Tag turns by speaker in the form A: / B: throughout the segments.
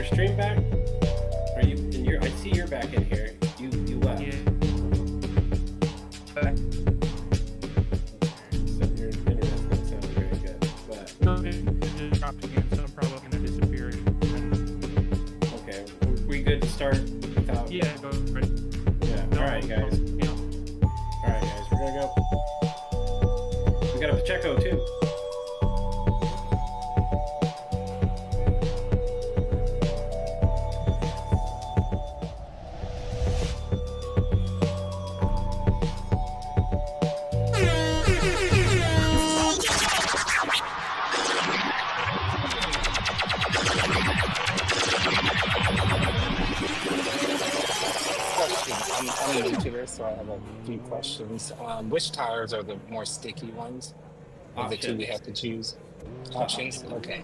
A: stream back? Are you in your? I see you're back in here. You left.
B: Yeah.
A: So your internet's not sounding very good. But
B: No, it just dropped again, so I'm probably gonna disappear.
A: okay, we good to start without?
B: Yeah, go right.
A: Yeah.
B: No,
A: All right, guys.
B: yeah.
A: All right, guys. We're gonna go. We got a Pacheco too.
C: I'm new to this, so I have a few questions. Which tires are the more sticky ones of the two we have to choose? Options? Okay.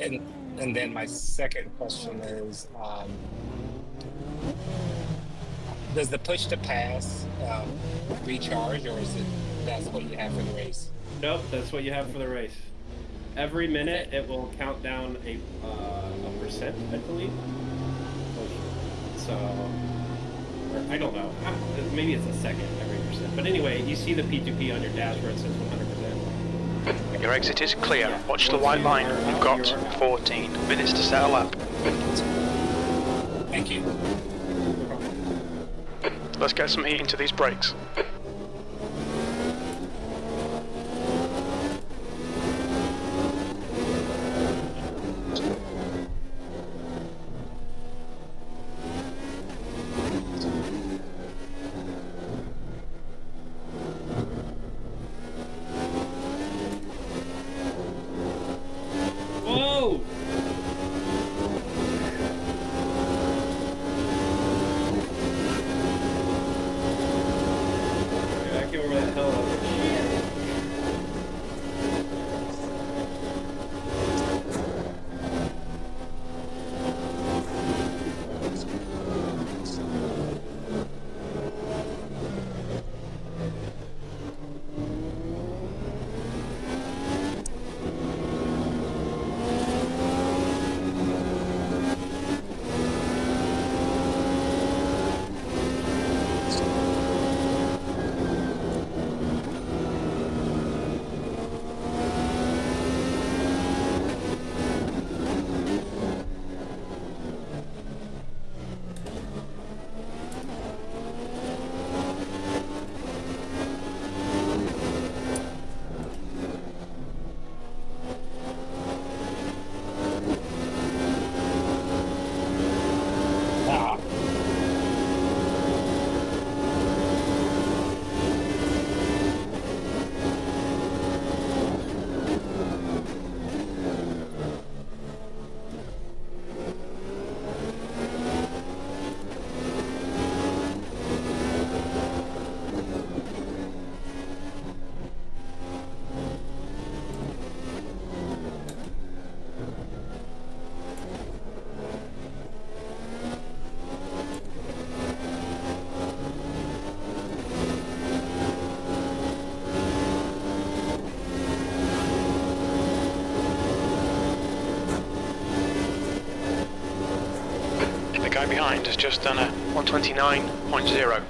C: And then my second question is, does the push to pass recharge, or is it that's what you have for the race?
A: Nope, that's what you have for the race. Every minute it will count down a percent, I believe. So, or I don't know. Maybe it's a second every percent. But anyway, you see the P2P on your dash where it says 100%.
D: Your exit is clear.
A: Yeah.
D: Watch the white line. You've got 14 minutes to set a lap.
C: Thank you.
D: Let's get some heat into these brakes.
A: Whoa! I can't remember that hell of it.
C: Ah,
D: The guy behind has just done a 129.0.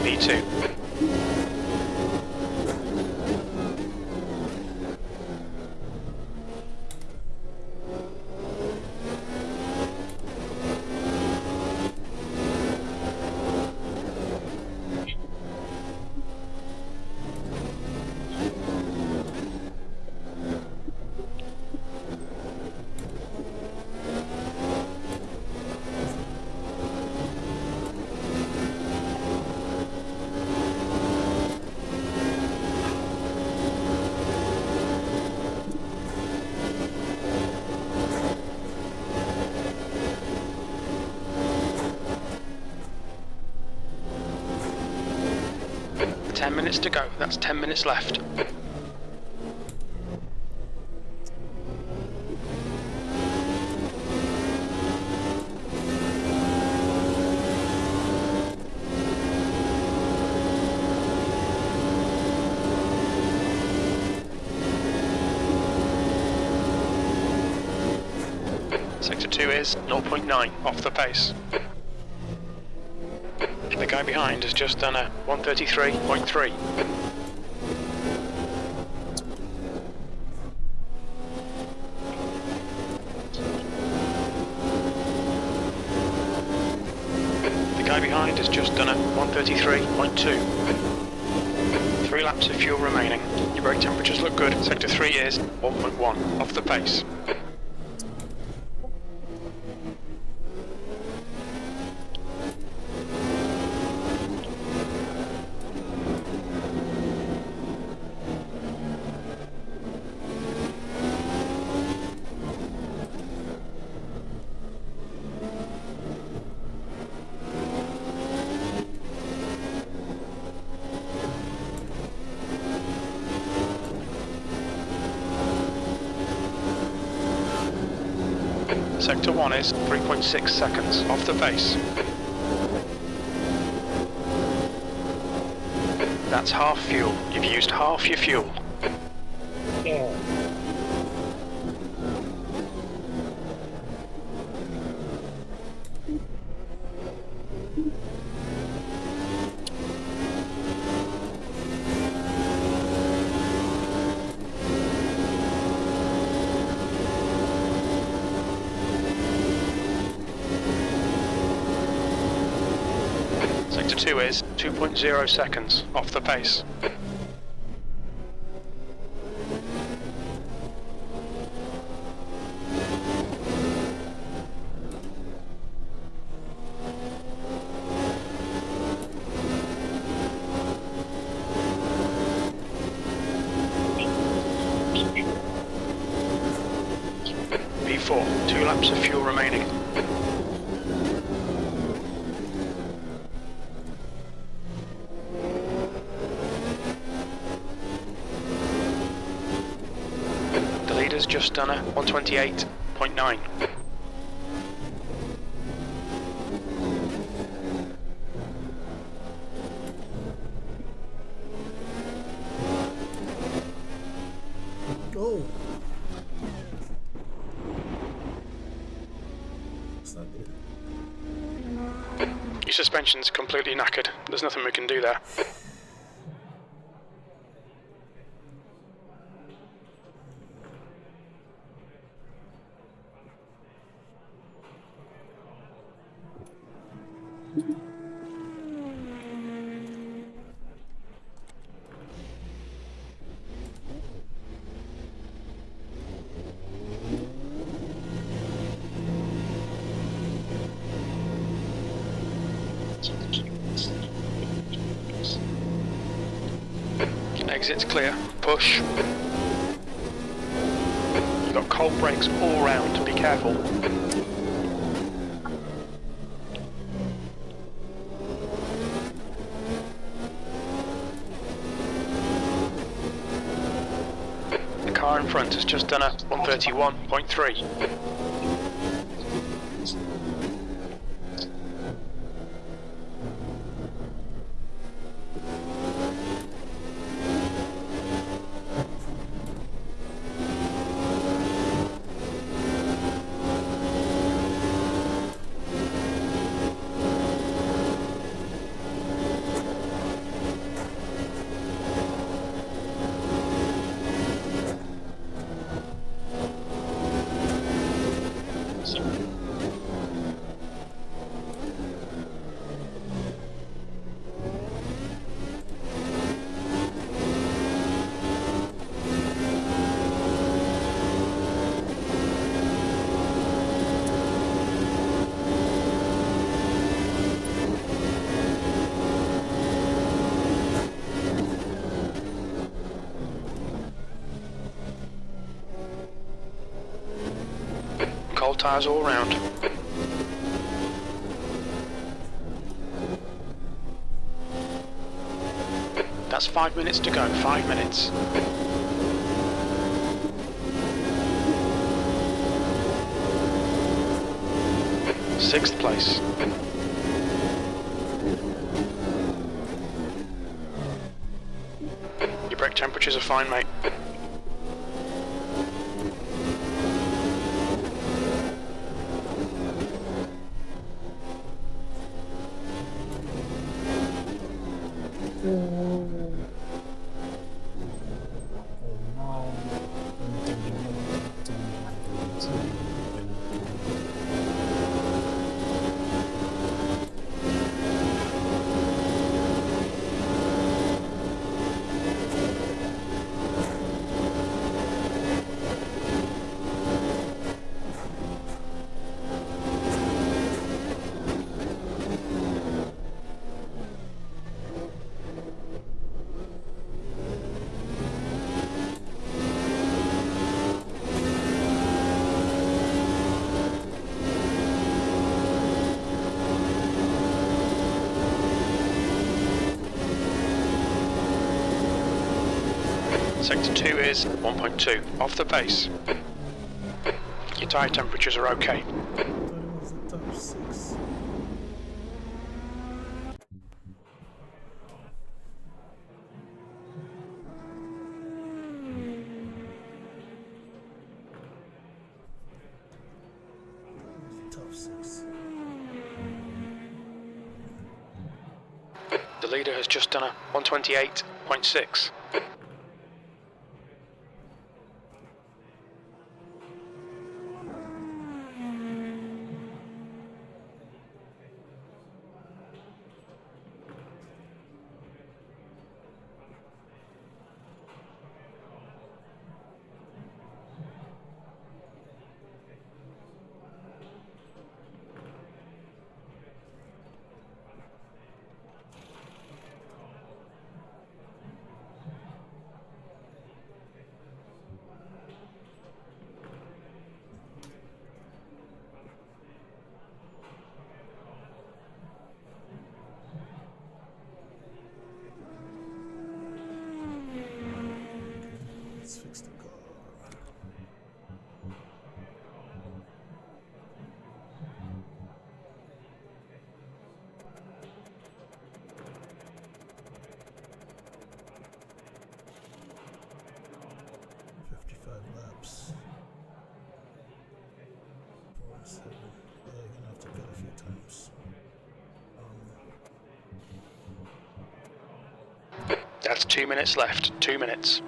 D: P2. 10 minutes to go. That's 10 minutes left. Sector 2 is 0.9 off the pace. The guy behind has just done a 133.3. The guy behind has just done a 133.2. 3 laps of fuel remaining. Your brake temperatures look good. Sector 3 is 1.1 off the pace. Sector 1 is 3.6 seconds off the pace. That's half fuel. You've used half your fuel.
C: Yeah.
D: Sector 2 is 2.0 seconds off the pace. V4, 2 laps of fuel remaining. The leader's just done a 128.9.
E: Oh. That's not good.
D: Your suspension's completely knackered. There's nothing we can do there. Exit's clear. Push. You've got cold brakes all round. Be careful. The car in front has just done a 131.3. Cold tyres all round. That's 5 minutes to go. 5 minutes. Sixth place. Your brake temperatures are fine, mate. Sector 2 is 1.2, off the pace. Your tyre temperatures are okay.
E: I thought it was the top 6. Top 6.
D: The leader has just done a 128.6.
E: Let's fix the car. Laps. 47. Yeah, you're gonna have to cut a few times.
D: That's 2 minutes left. 2 minutes.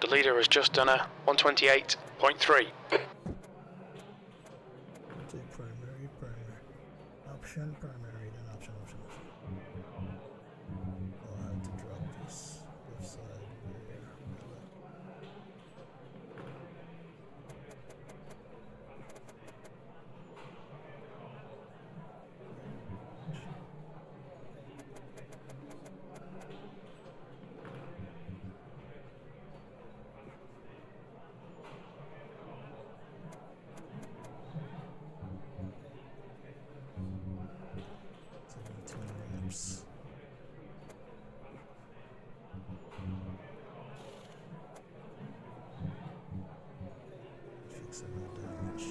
D: The leader has just done a 128.3.
E: Take primary, option, primary, then option. Oh, I have to drop this left side there. Laps. Fixing that damage.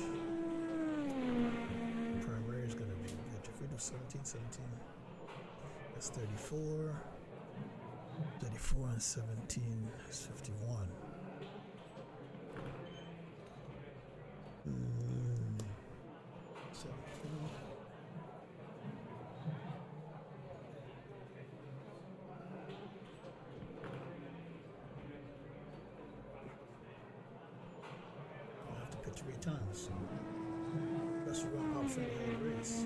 E: Primary is going to be good. If we do 17, that's 34. 34 and 17 is 51. So, I have to pit 3 times. Let's run option the whole race.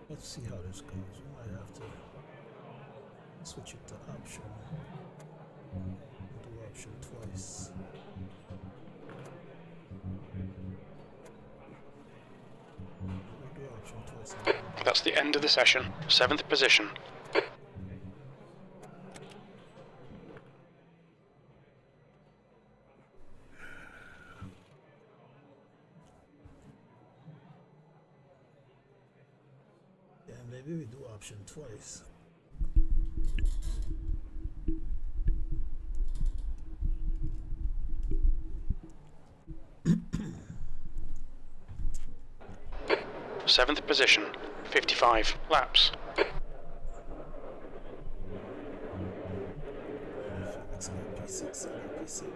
E: Let's see how this goes. We might have to switch it to option. Do option twice.
D: That's the end of the session. 7th position.
E: Yeah, maybe we do option twice.
D: Seventh position. 55 laps.
E: Let's go P6 and P7.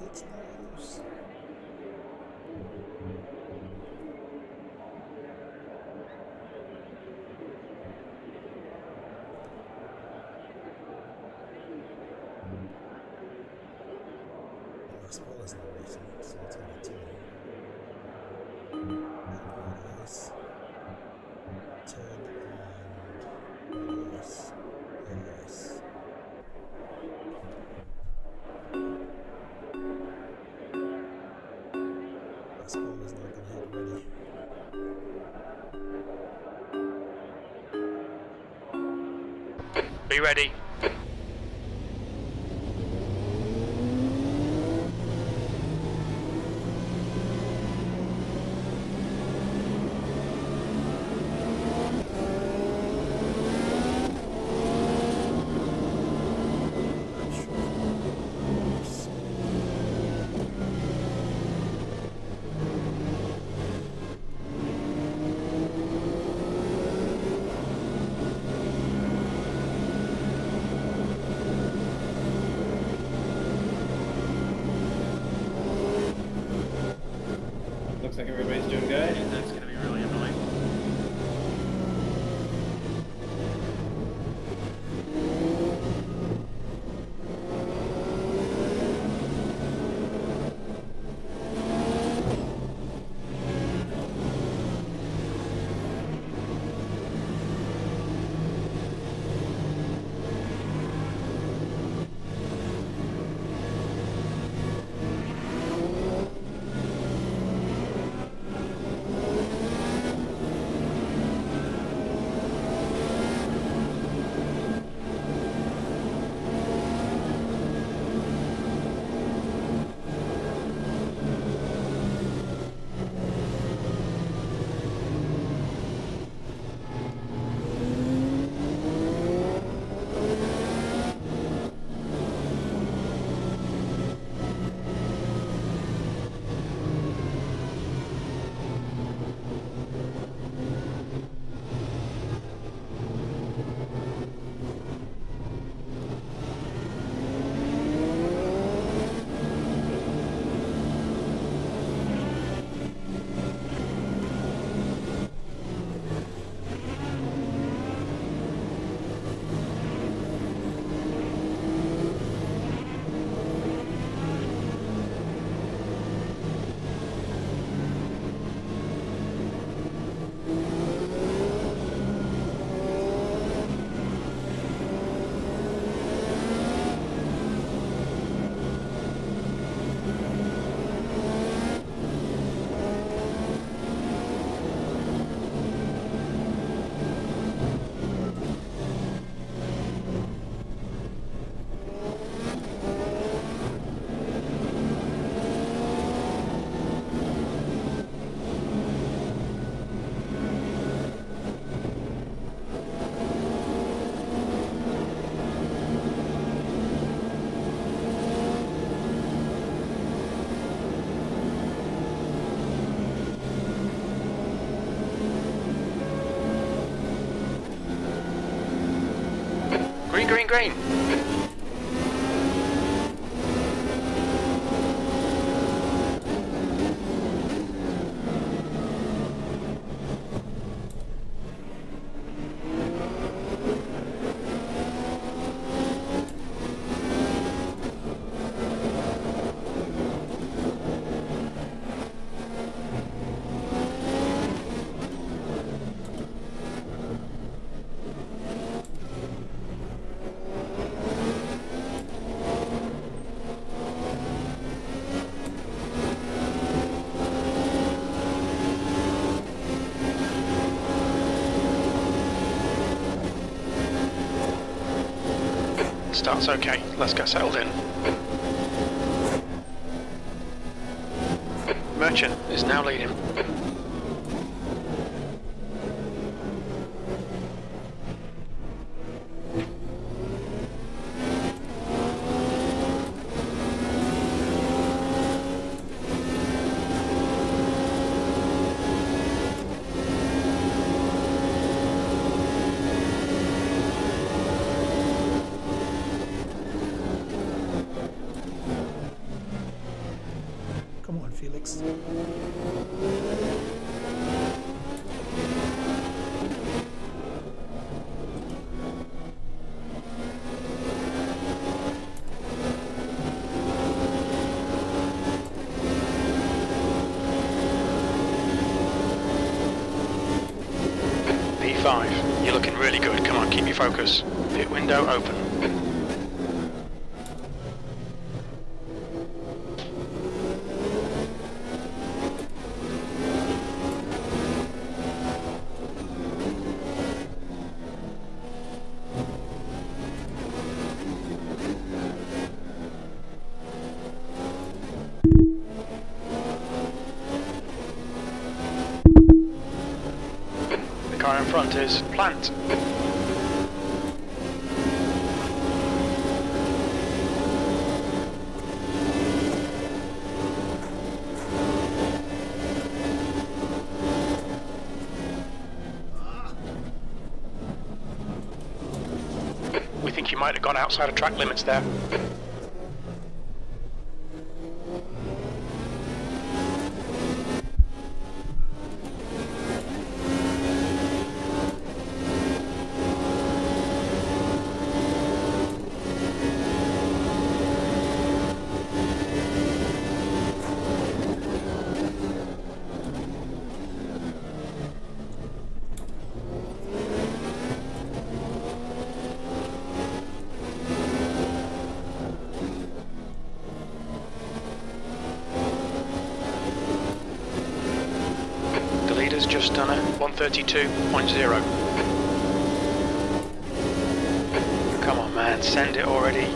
E: It's not loose. Last ball is not racing, so it's on the 10. Ice, Ted, and ice. Ice. Last ball is not going to hit ready.
D: Be ready.
A: Looks like everybody's doing good.
B: That's gonna be really annoying.
D: green. Start's okay, let's get settled in. Merchant is now leading.
E: Come on, Felix.
D: V5, you're looking really good. Come on, keep your focus. Pit window open. The car in front is plant. We think you might have gone outside of track limits there. The leader's just done a 132.0. Come on, man, send it already.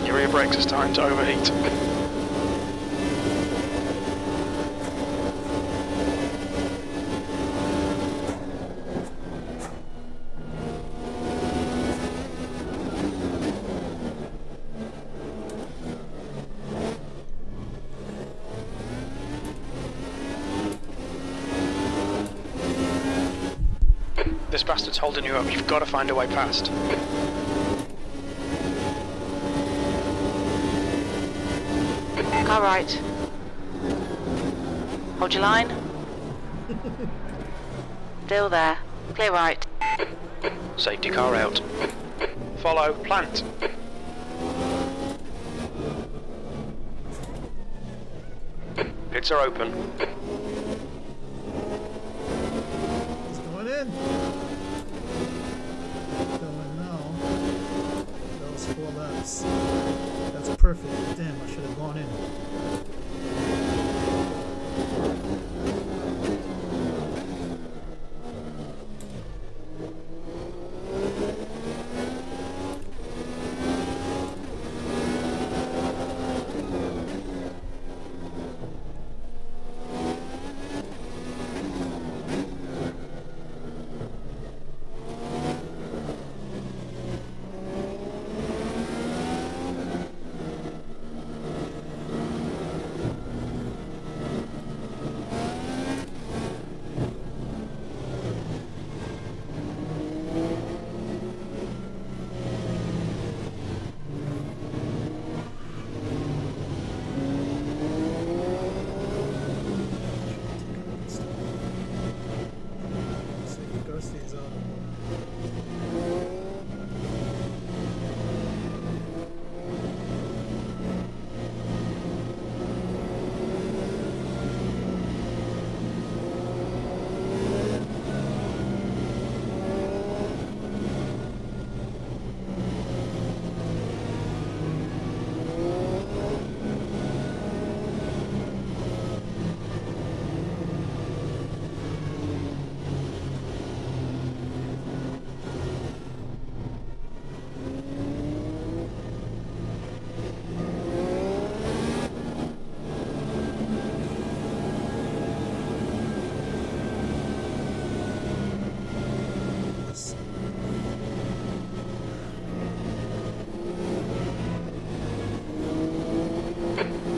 D: Your rear brakes are starting to overheat. This bastard's holding you up, you've got to find a way past.
F: Car right. Hold your line. Still there. Clear right.
D: Safety car out. Follow, plant. Pits are open.
E: He's going in. Going now. That was 4 laps. That's perfect. Damn, I should have gone in.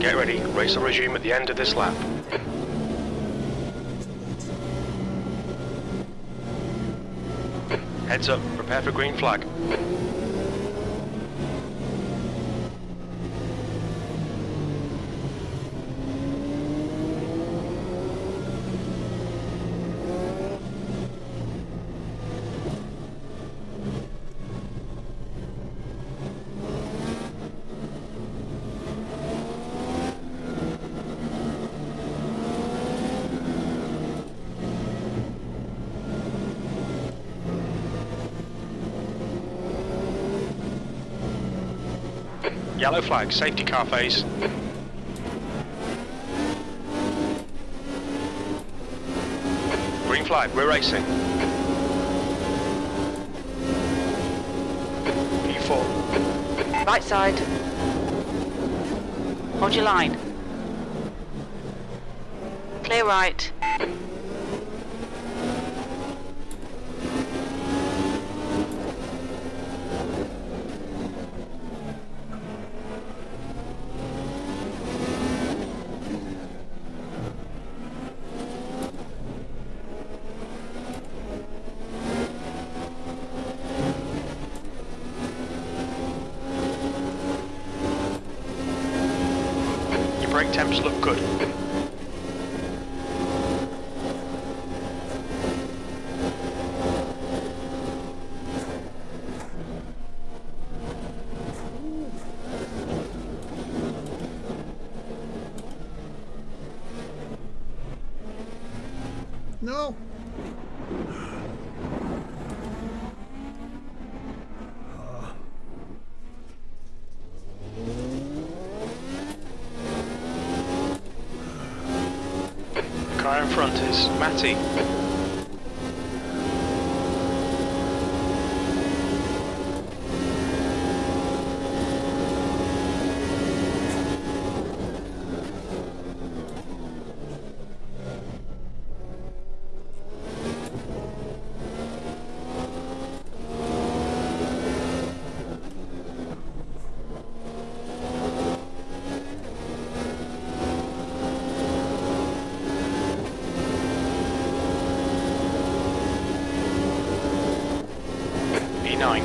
D: Get ready, race will resume at the end of this lap. Heads up, prepare for green flag. Yellow flag, safety car phase. Green flag, we're racing. P4.
F: Right side. Hold your line. Clear right.
D: Brake temps look good.
E: No.
D: The car in front is Matty. E9.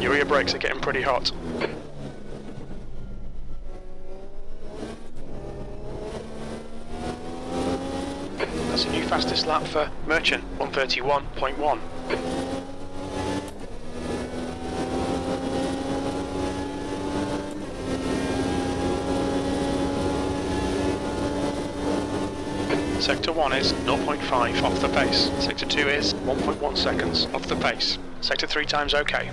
D: Your rear brakes are getting pretty hot. That's a new fastest lap for Merchant, 131.1. Sector 1 is 0.5 off the pace. Sector 2 is 1.1 seconds off the pace. Sector 3 times okay.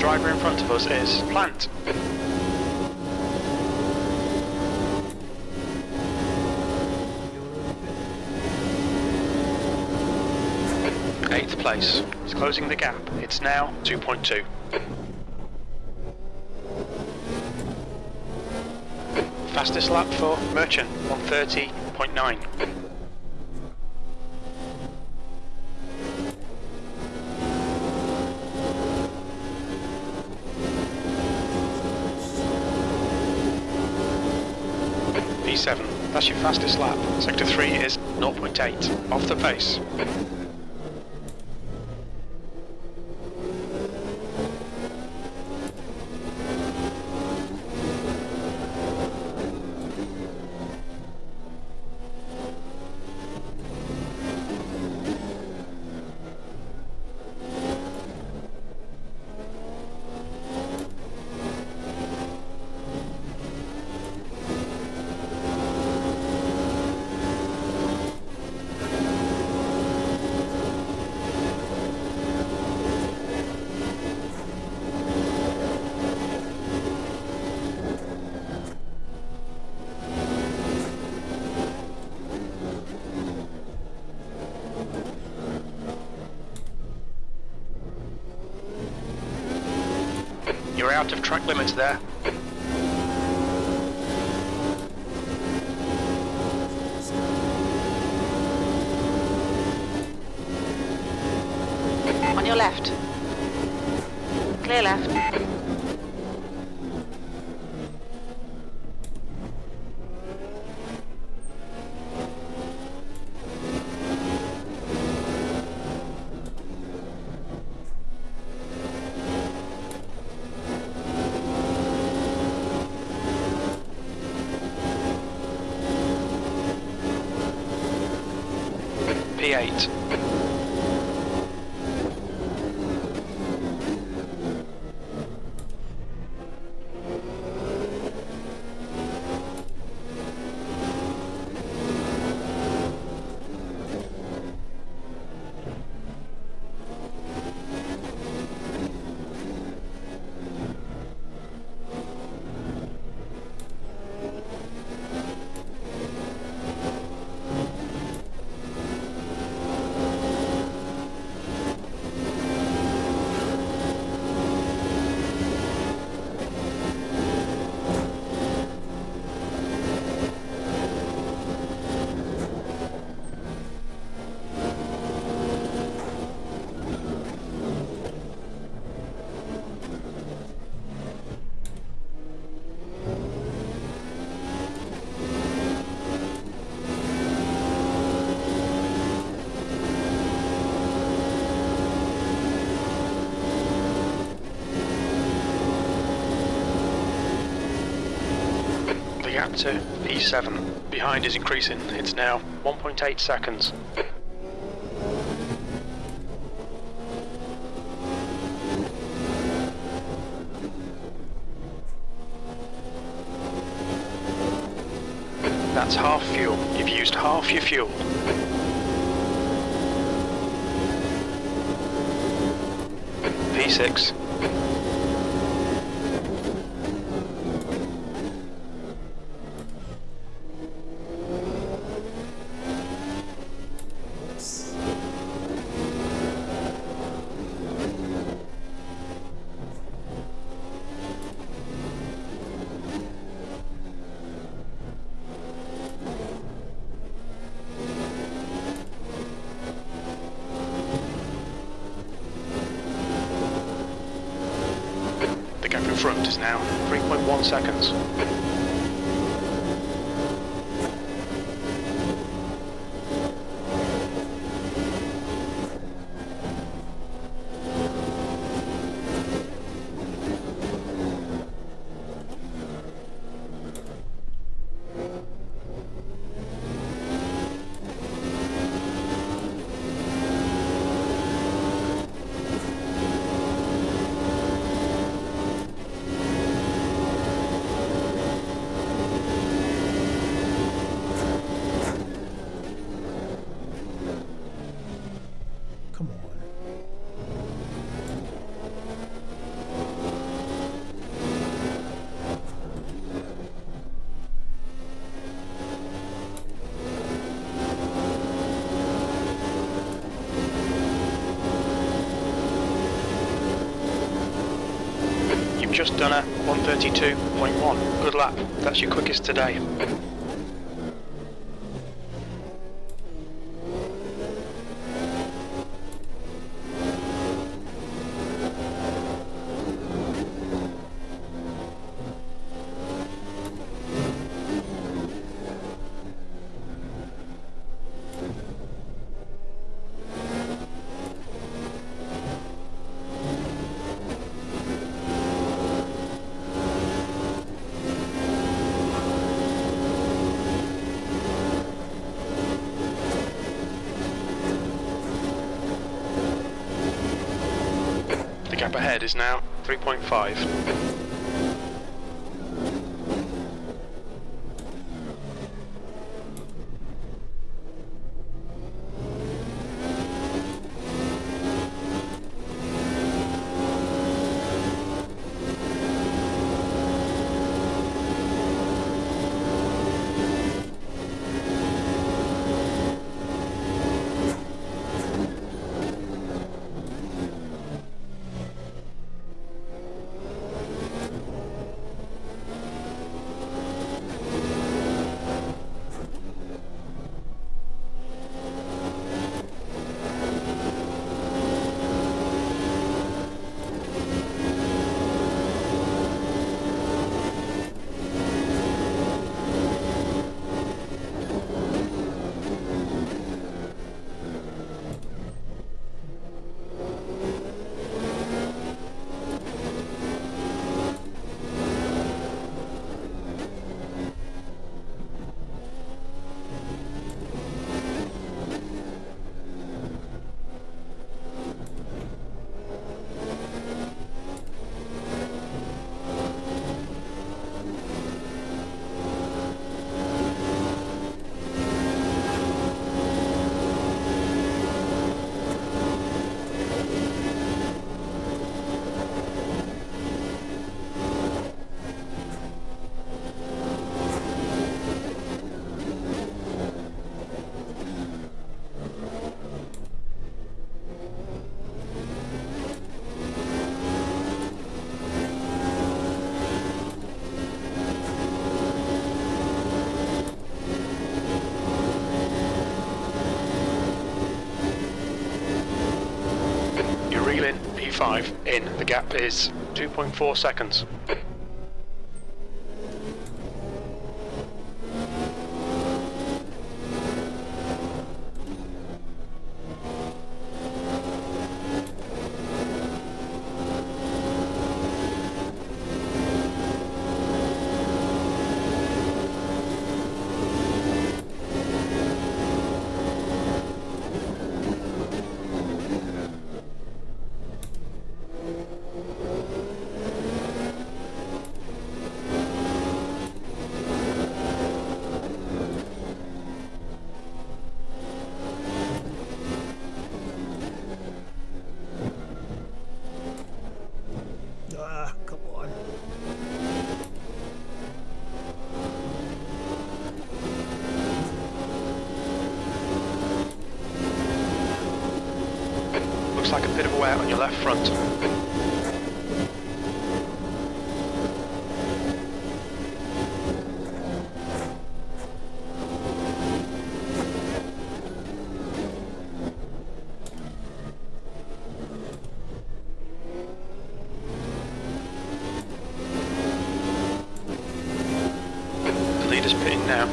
D: driver in front of us is plant. Eighth place. It's closing the gap. It's now 2.2. Fastest lap for Merchant, 130.9. P7, that's your fastest lap. Sector 3 is 0.8, off the pace. You're out of track limits there.
F: On your left. Clear left.
D: P8. Gap to P7. Behind is increasing. It's now 1.8 seconds. That's half fuel. You've used half your fuel. P6. The gap in front is now 3.1 seconds.
E: Come on.
D: just done a 132.1. Good lap. That's your quickest today. The gap ahead is now 3.5. Reeling P5 in. The gap is 2.4 seconds.
E: Come on.
D: Looks like a bit of wear on your left front. The leader's pitting now.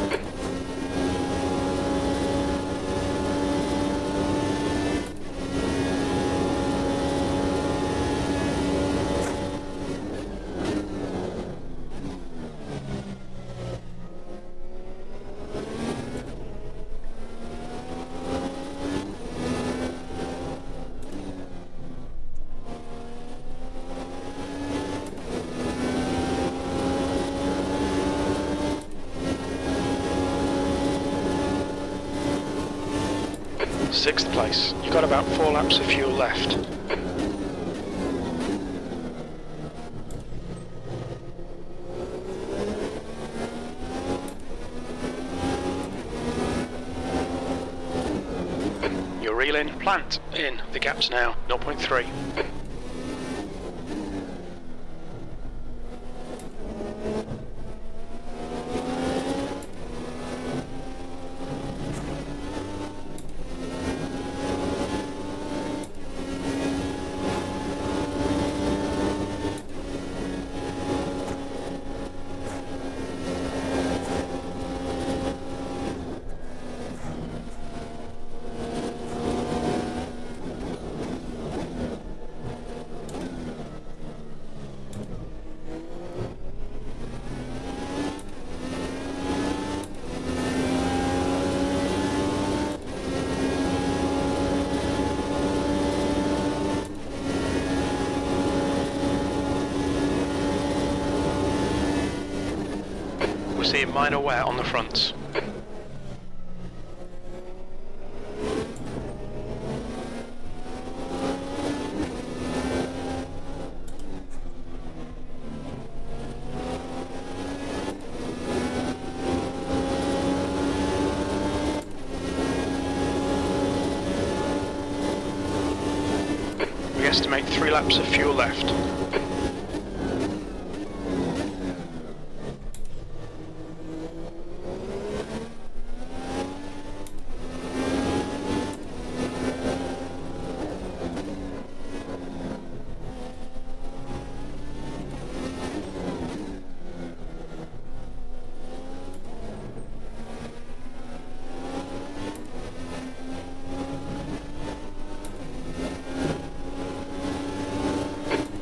D: Sixth place. You've got about 4 laps of fuel left. You're reeling. Plant in. The gap's now 0.3. see minor wear on the fronts. We estimate 3 laps of fuel left.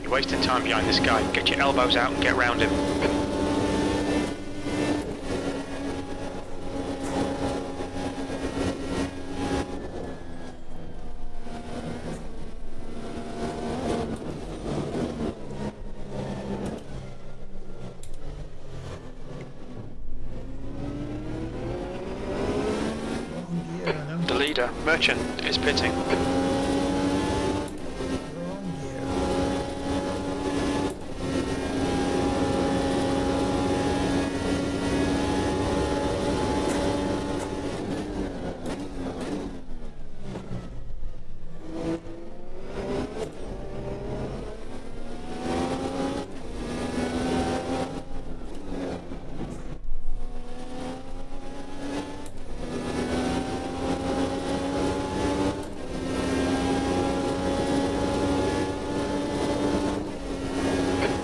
D: You're wasting time behind this guy. Get your elbows out and get round him.
E: Wrong gear, no?
D: The leader, Merchant, is pitting.
E: Wrong gear.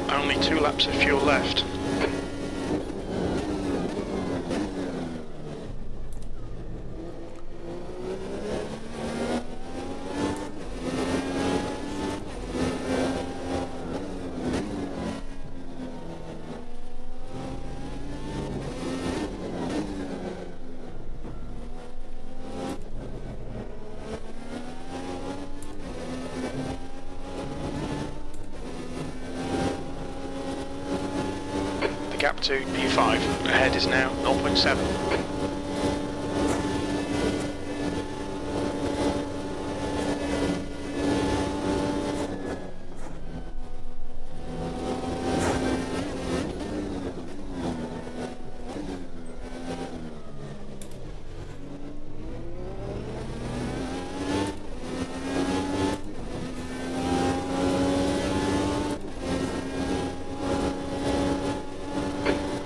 D: Only 2 laps of fuel left. The gap to P5 ahead is now 0.7.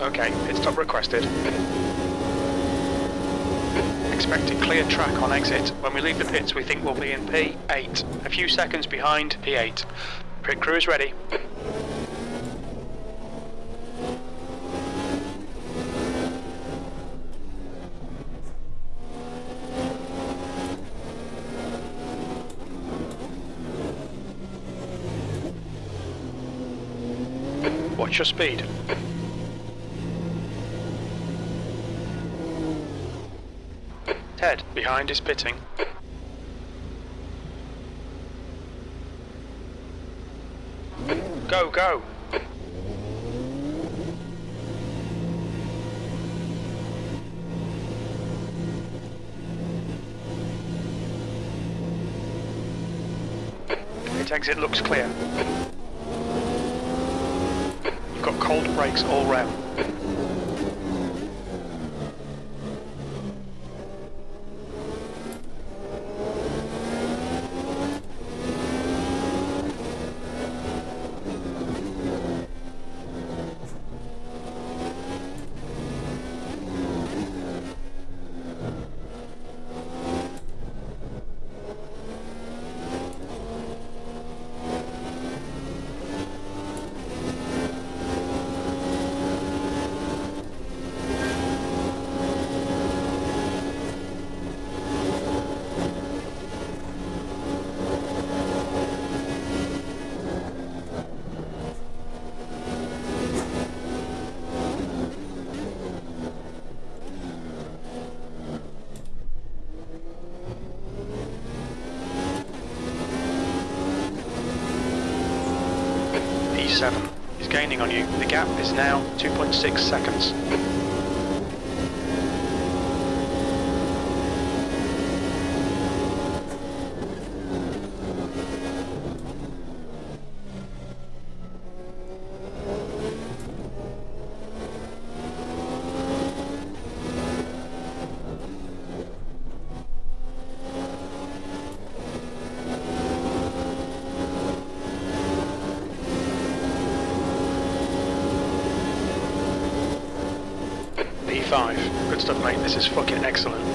D: Okay, pit stop requested. Expected clear track on exit. When we leave the pits, we think we'll be in P8. A few seconds behind P8. Pit crew is ready. Watch your speed. Ted, behind is pitting. Go, go! Pit exit looks clear. You've got cold brakes all round. P7 is gaining on you. The gap is now 2.6 seconds. P5. Good stuff, mate. This is fucking excellent.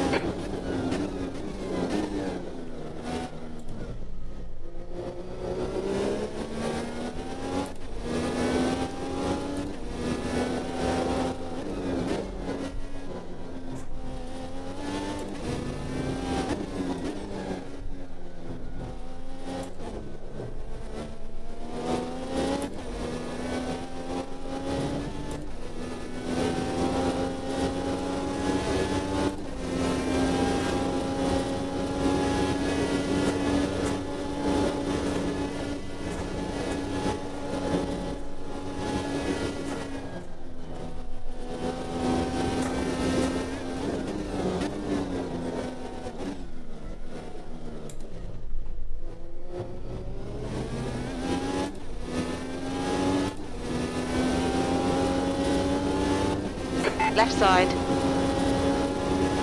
F: Left side.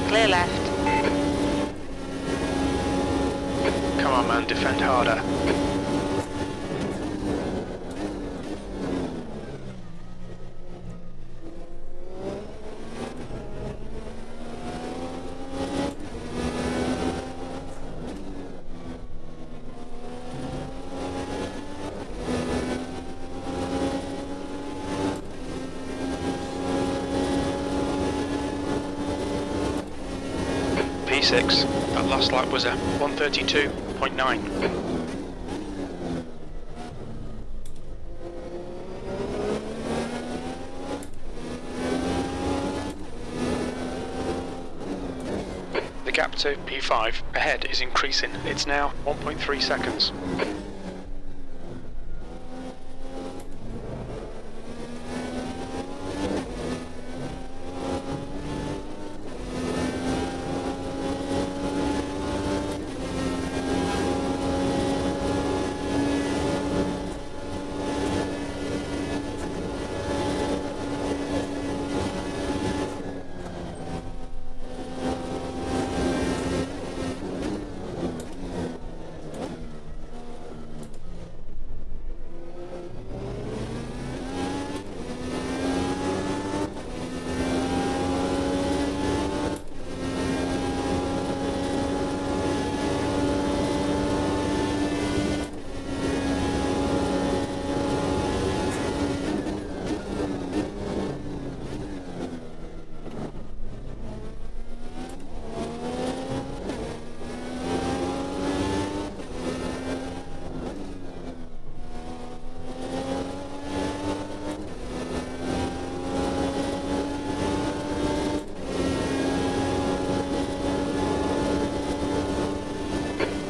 F: Clear left.
D: Come on, man. Defend harder. P6. That last lap was a 132.9. The gap to P5 ahead is increasing. It's now 1.3 seconds.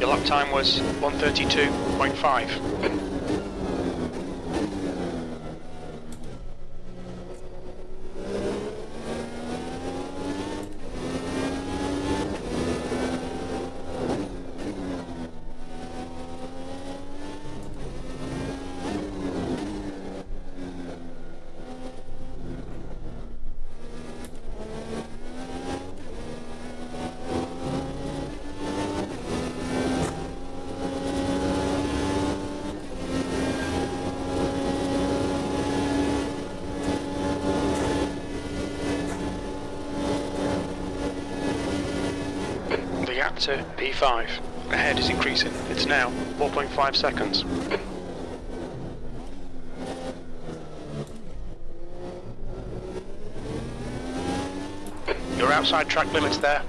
D: Your lap time was 132.5. The gap to P5 ahead is increasing. It's now 4.5 seconds. You're outside track limits there.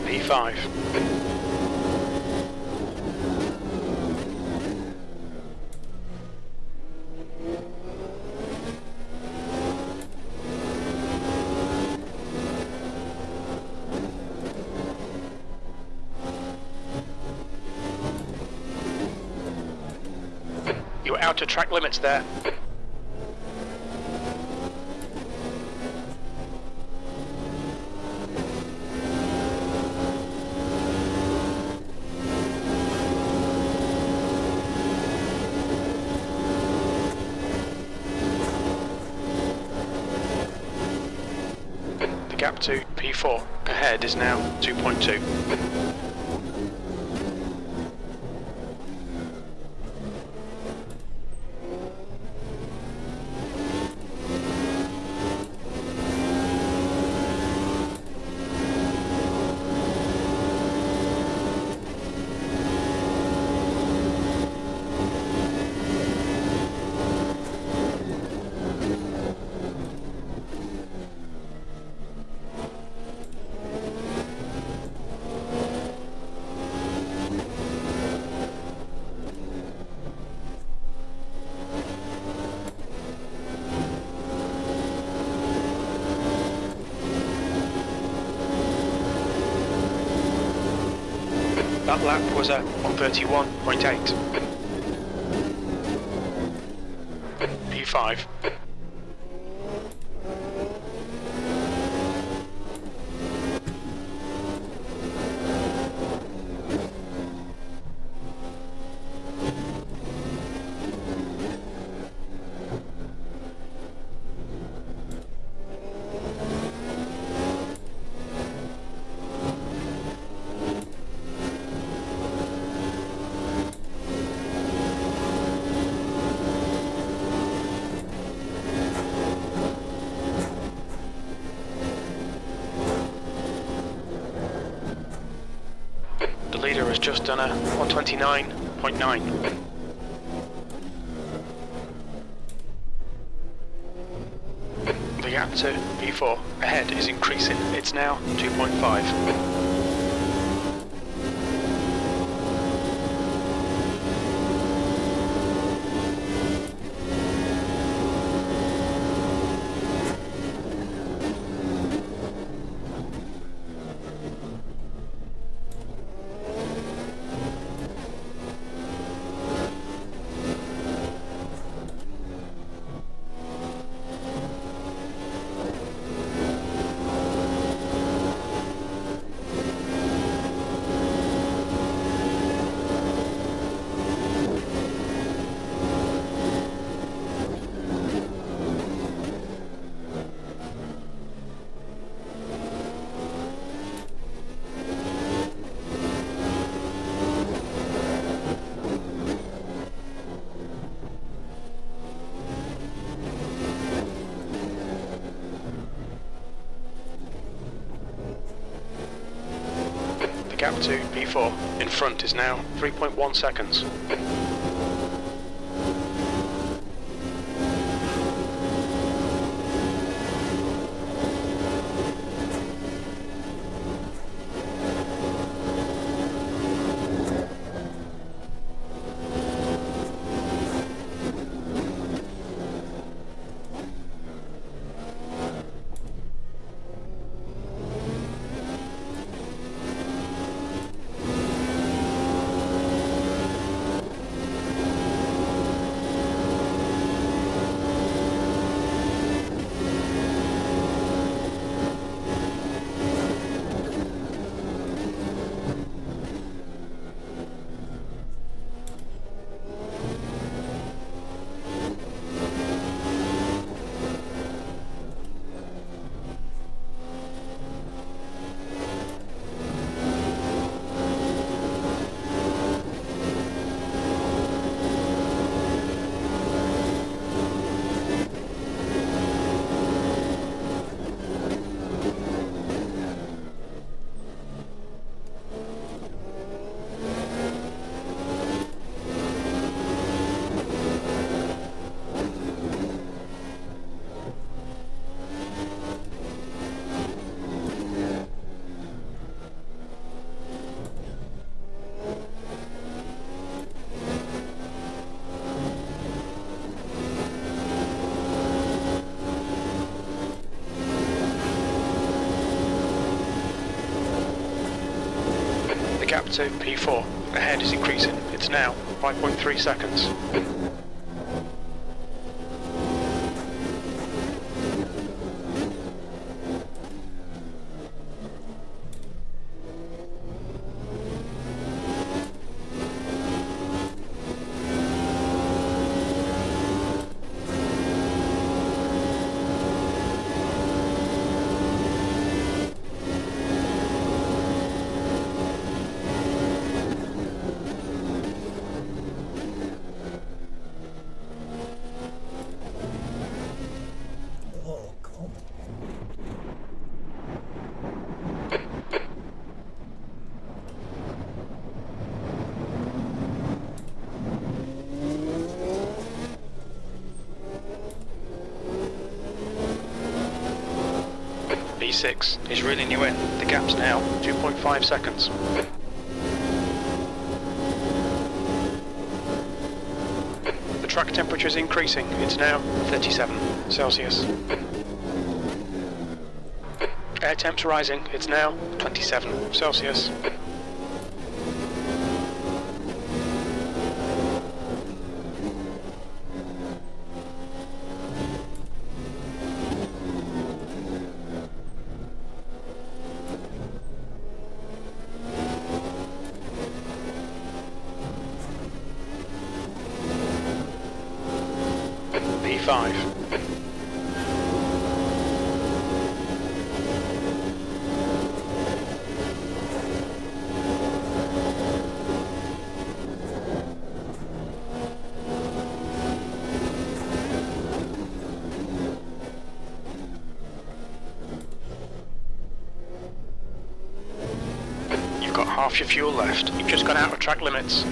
D: P5. You're out of track limits there. The gap to P4 ahead is now 2.2. That lap was at 131.8. P5. The leader has just done a 129.9. The gap to P4 ahead is increasing. It's now 2.5. The gap to P4 in front is now 3.1 seconds. The gap to P4 ahead is increasing. It's now 5.3 seconds. V6 is reeling you in. The gap's now 2.5 seconds. The track temperature is increasing. It's now 37 Celsius. Air temp's rising. It's now 27 Celsius. V5. You've got half your fuel left. You've just gone out of track limits.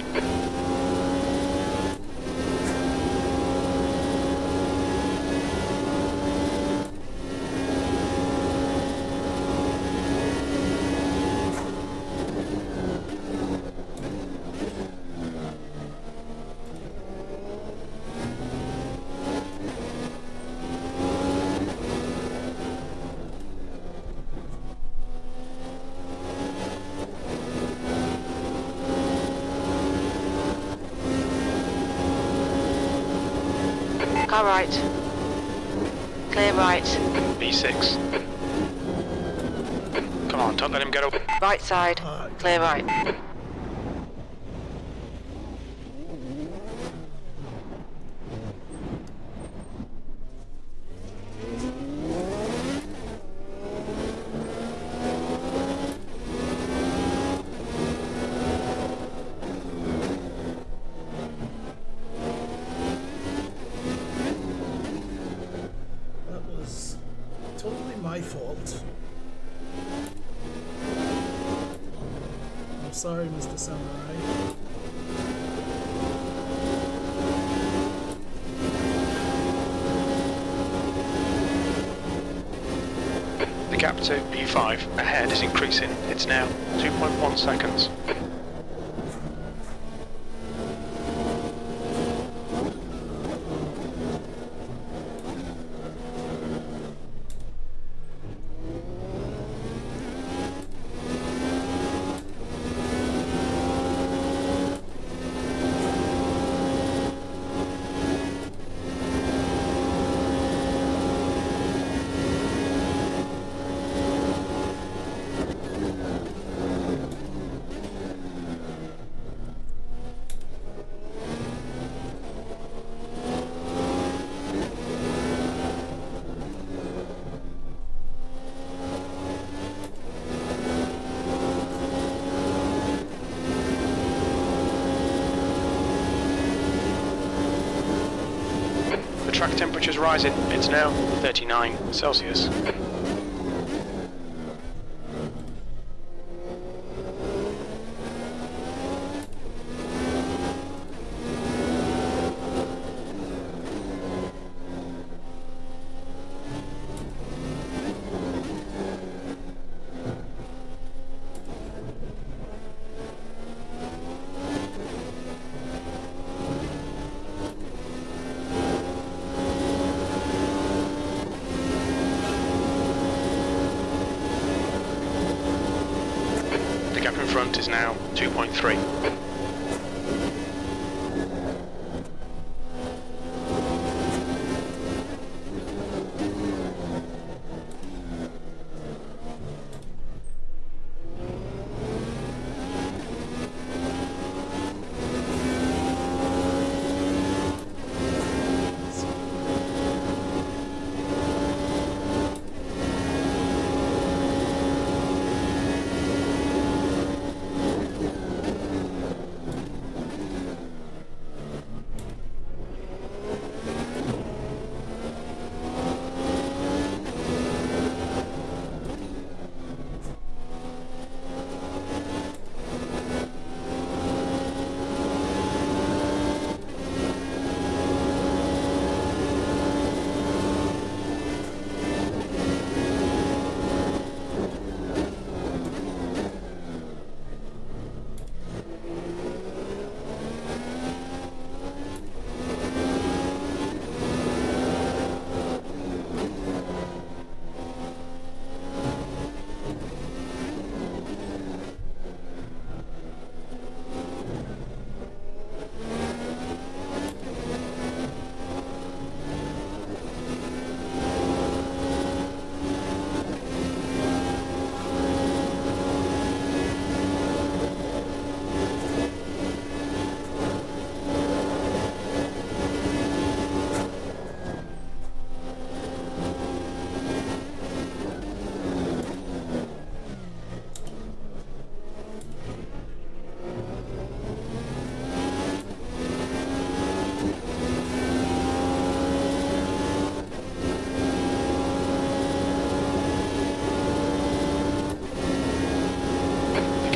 F: Car right. Clear right.
D: V6. Come on, don't let him get away.
F: Right side. Clear right.
E: That was totally my fault. I'm sorry, Mr. Samurai.
D: The gap to V5 ahead is increasing. It's now 2.1 seconds. The track temperature's rising. It's now 39 Celsius. The gap in front is now 2.3.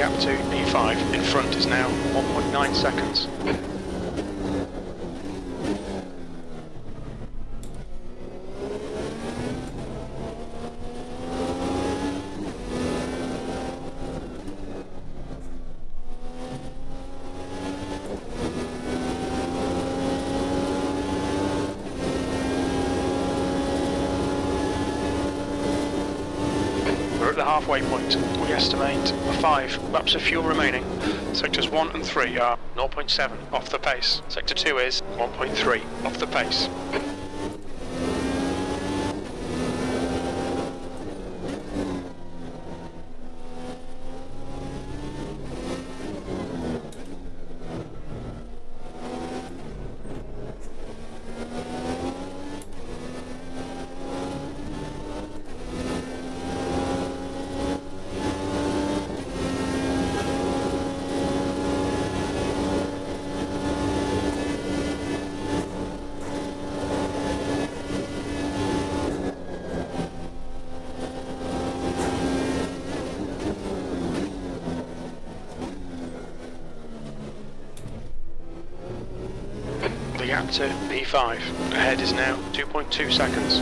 D: gap to P5 in front is now 1.9 seconds. We're at the halfway point. We estimate 5 laps of fuel remaining. Sectors 1 and 3 are 0.7 off the pace. Sector 2 is 1.3 off the pace. The gap to P5 ahead is now 2.2 seconds.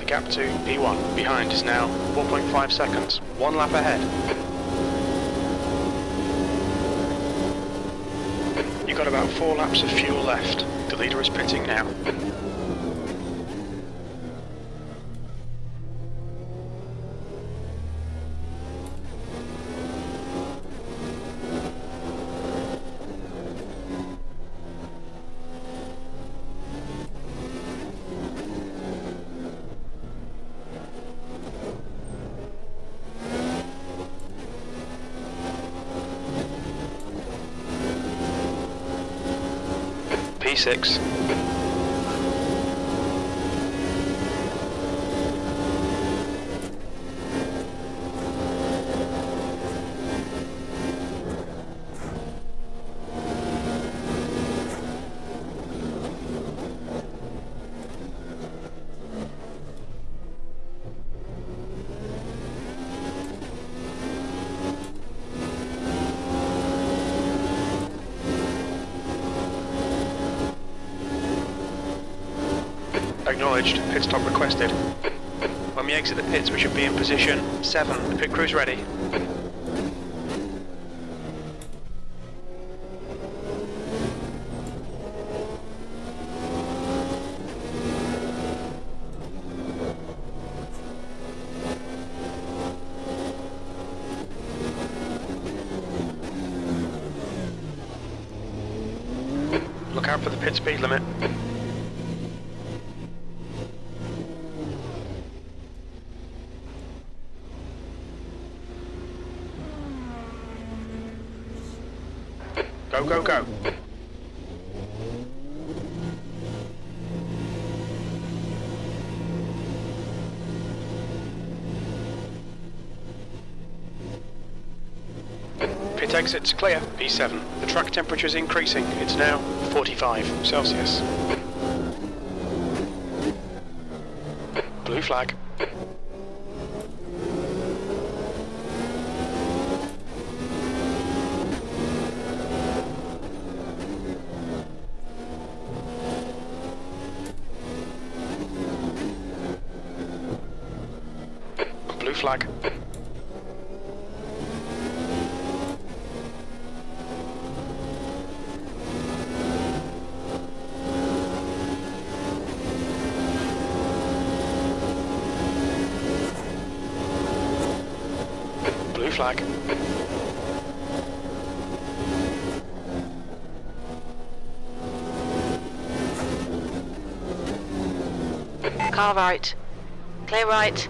D: Gap to P1 behind is now 4.5 seconds, 1 lap ahead. You've got about 4 laps of fuel left. The leader is pitting now. P6. Acknowledged. Pit stop requested. When we exit the pits, we should be in position 7. Pit crew's ready. Look out for the pit speed limit. Go, go, go. Pit exit's clear, P7. The track temperature is increasing. It's now 45 Celsius. Blue flag. Blue flag. Blue flag.
F: Car right. Clear right.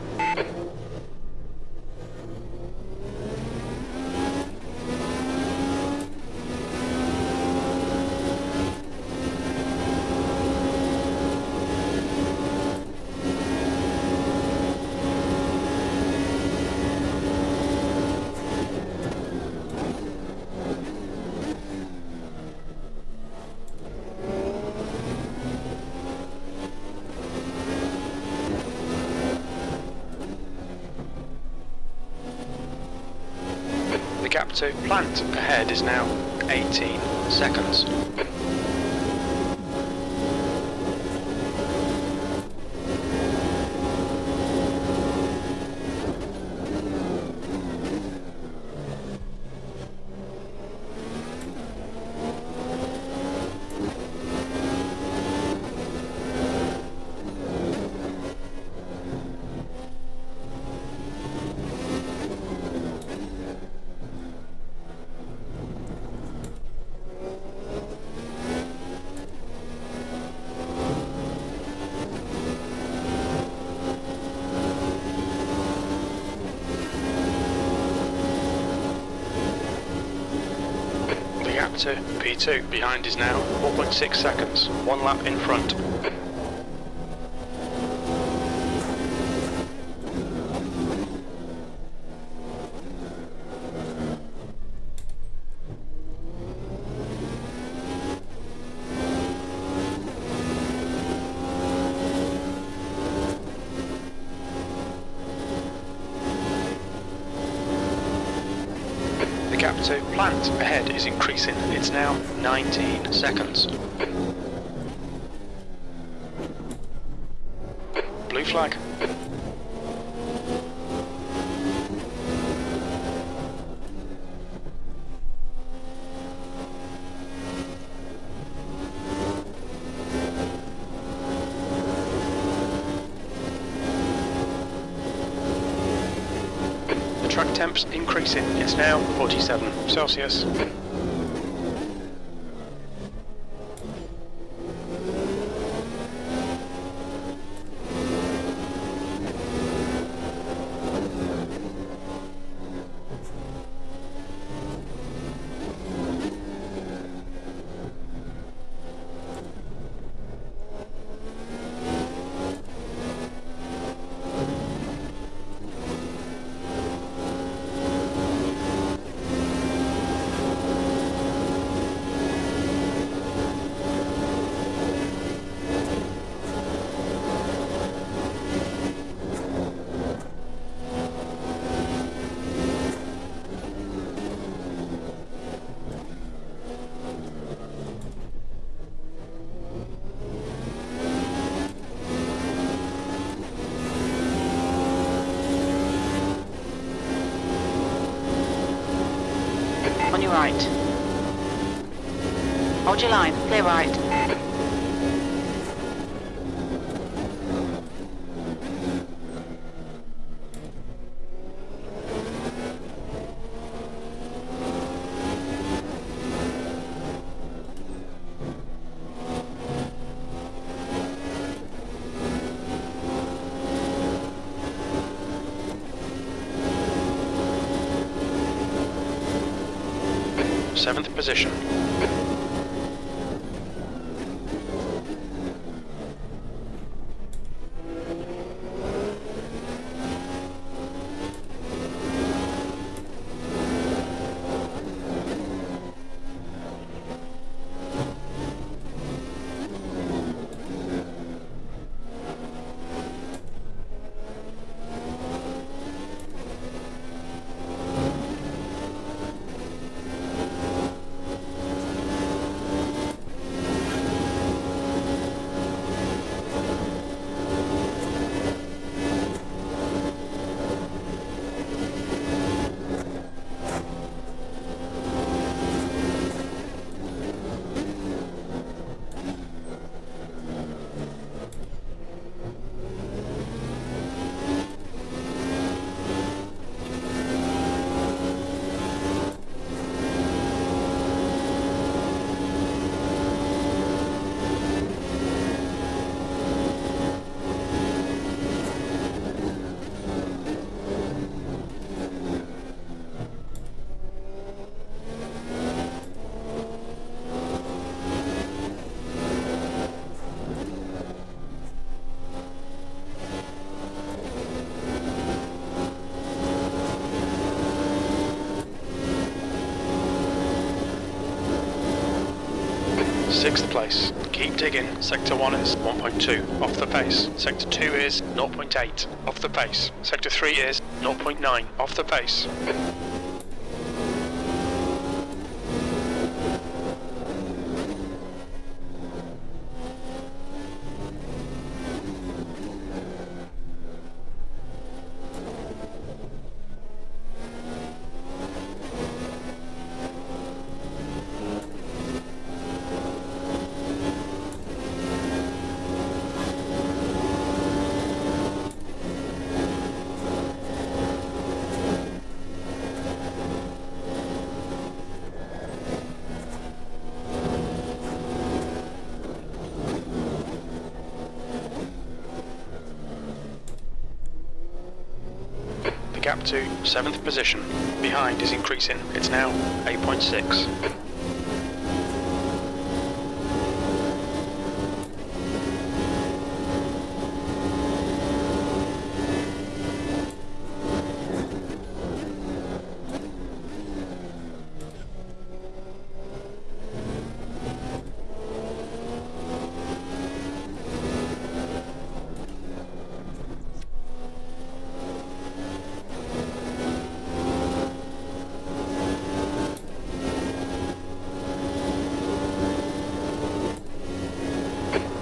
D: gap to plant ahead is now 18 seconds. To P2 behind is now 4.6 seconds, 1 lap in front. Gap to plant ahead is increasing. It's now 19 seconds. Blue flag. Track temps increasing. It's now 47 Celsius.
F: On your right. Hold your line, clear right.
D: Seventh position. Sixth place. Keep digging. Sector 1 is 1.2 off the pace. Sector 2 is 0.8 off the pace. Sector 3 is 0.9 off the pace. gap to 7th position. Behind is increasing. It's now 8.6.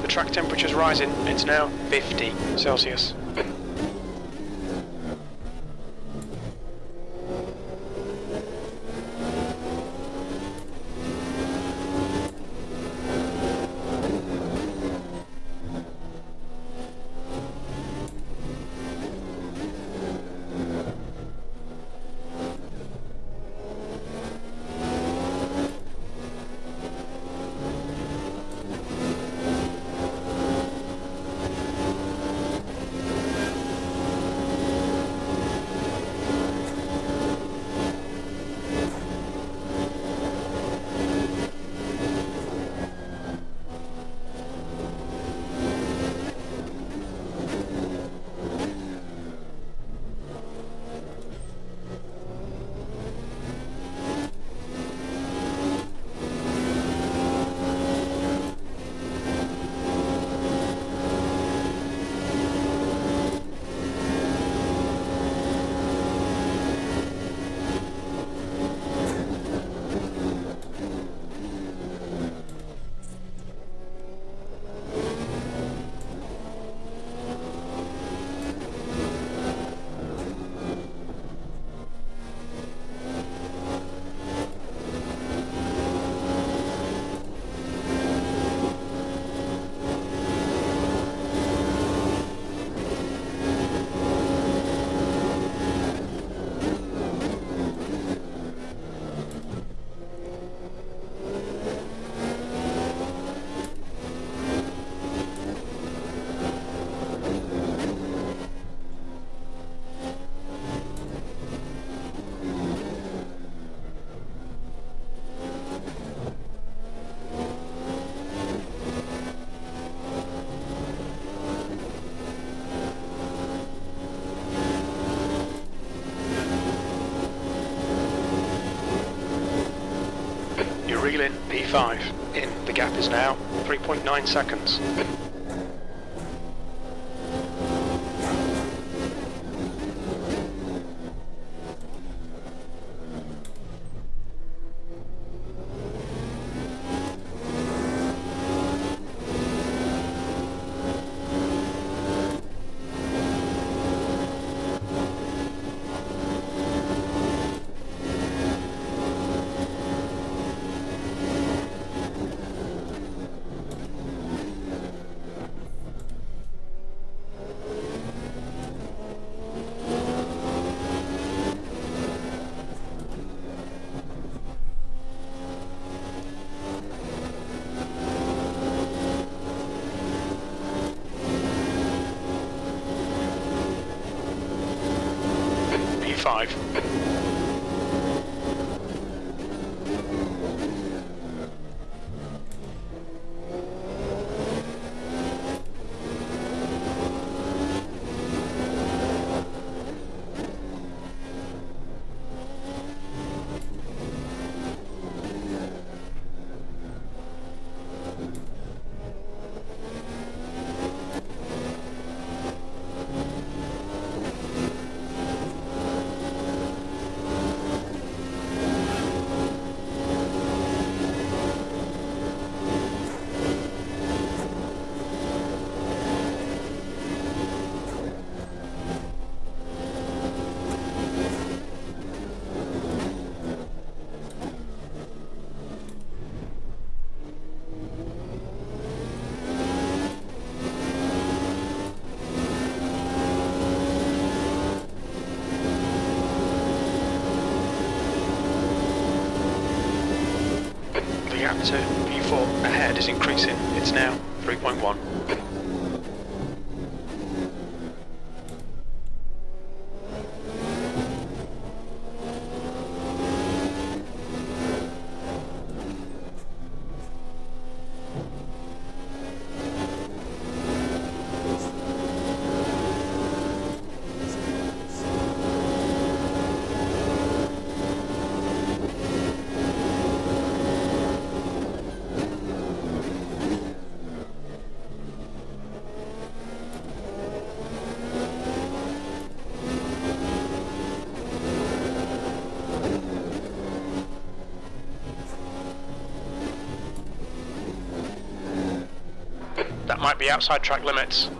D: Track temperature's rising, it's now 50 Celsius. Reel in P5. In, the gap is now 3.9 seconds. P5. The gap to P4 ahead is increasing. It's now 3.1. That might be outside track limits.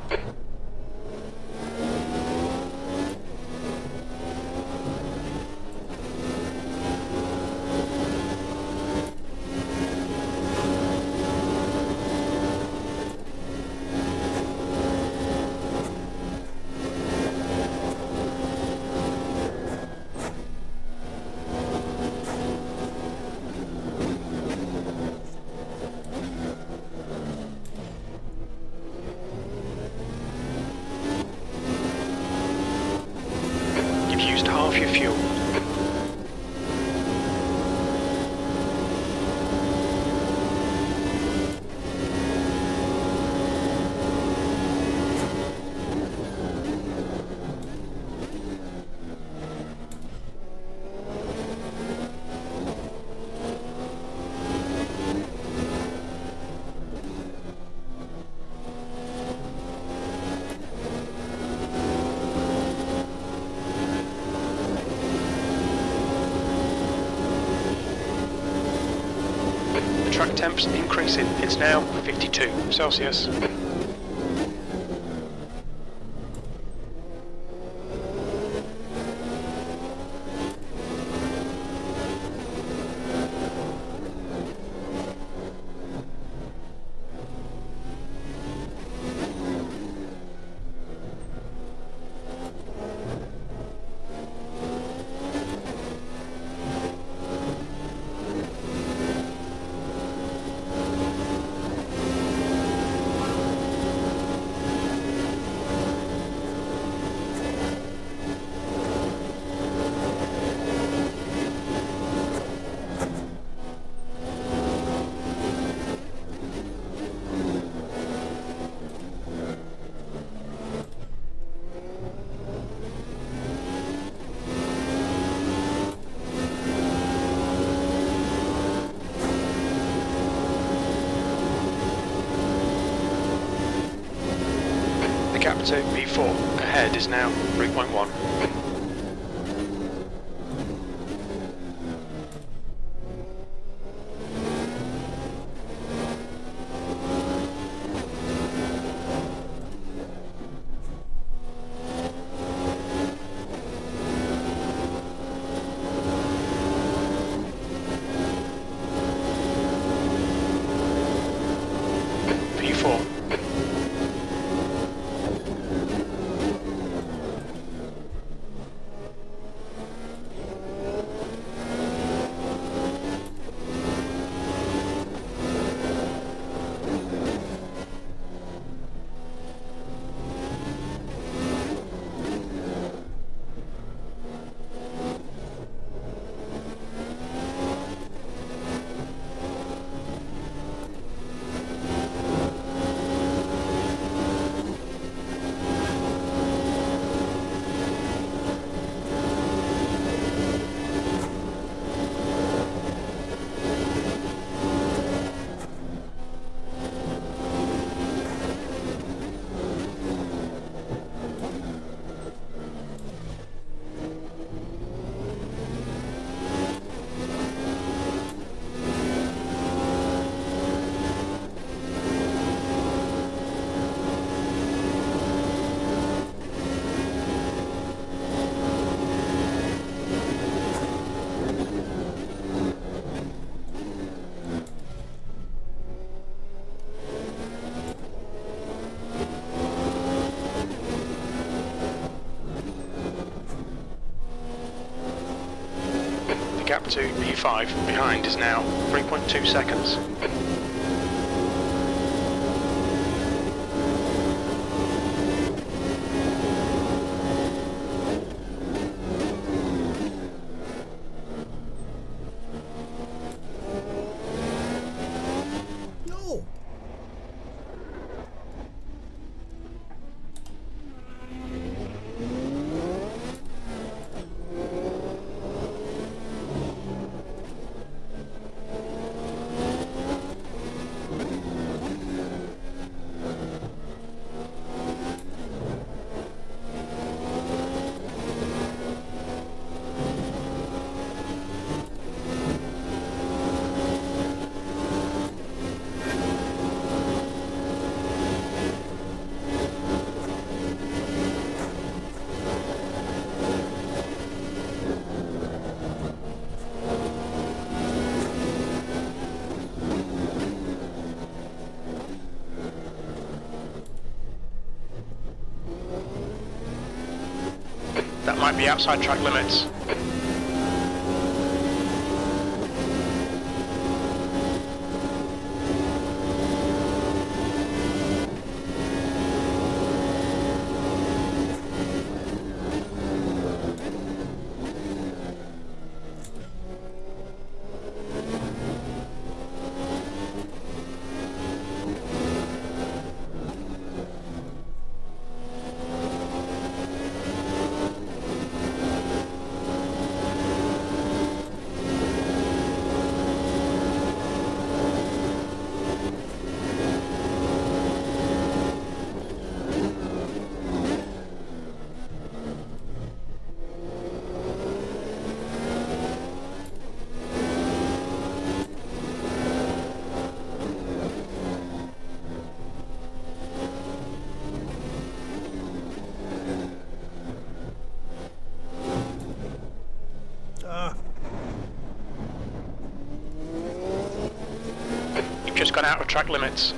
D: Used half your fuel. Track temps increasing. It's now 52 Celsius. Gap to V4 ahead is now 3.1. V4. Gap to P5 behind is now 3.2 seconds.
E: No!
D: be outside track limits. You've just gone out of track limits.